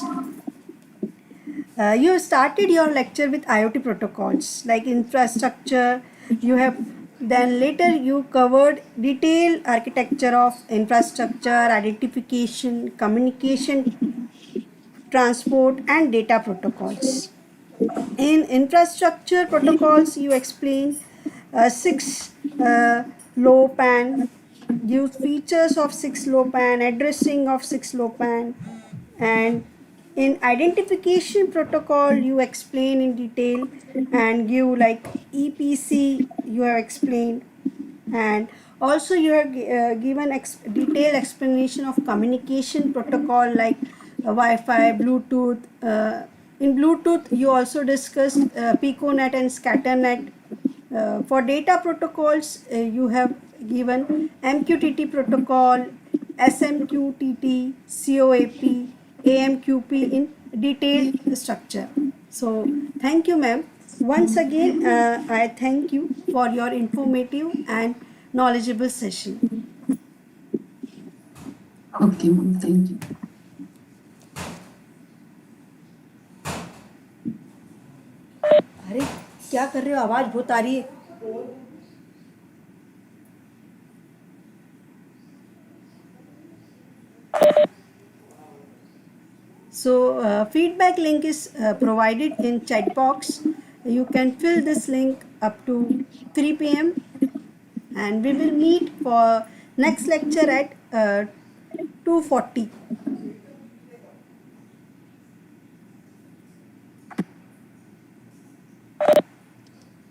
You started your lecture with IoT protocols like infrastructure. You have then later you covered detailed architecture of infrastructure, identification, communication, transport, and data protocols. In infrastructure protocols, you explain 6 low pan, use features of 6 low pan, addressing of 6 low pan, and in identification protocol you explain in detail and give like EPC you have explained, And also you have given detailed explanation of communication protocol like Wi-Fi, Bluetooth. In Bluetooth, you also discussed Piconet and Scatternet. For data protocols, you have given MQTT protocol, SMQTT, COAP, AMQP in detailed structure. So, thank you, ma'am. Once again, I thank you for your informative and knowledgeable session. Okay, ma'am. Thank you. अरे क्या कर रहे हो, आवाज बहुत आ रही है. So feedback link is provided in chat box. You can fill this link up to 3 p.m. and we will meet for next lecture at 2:40.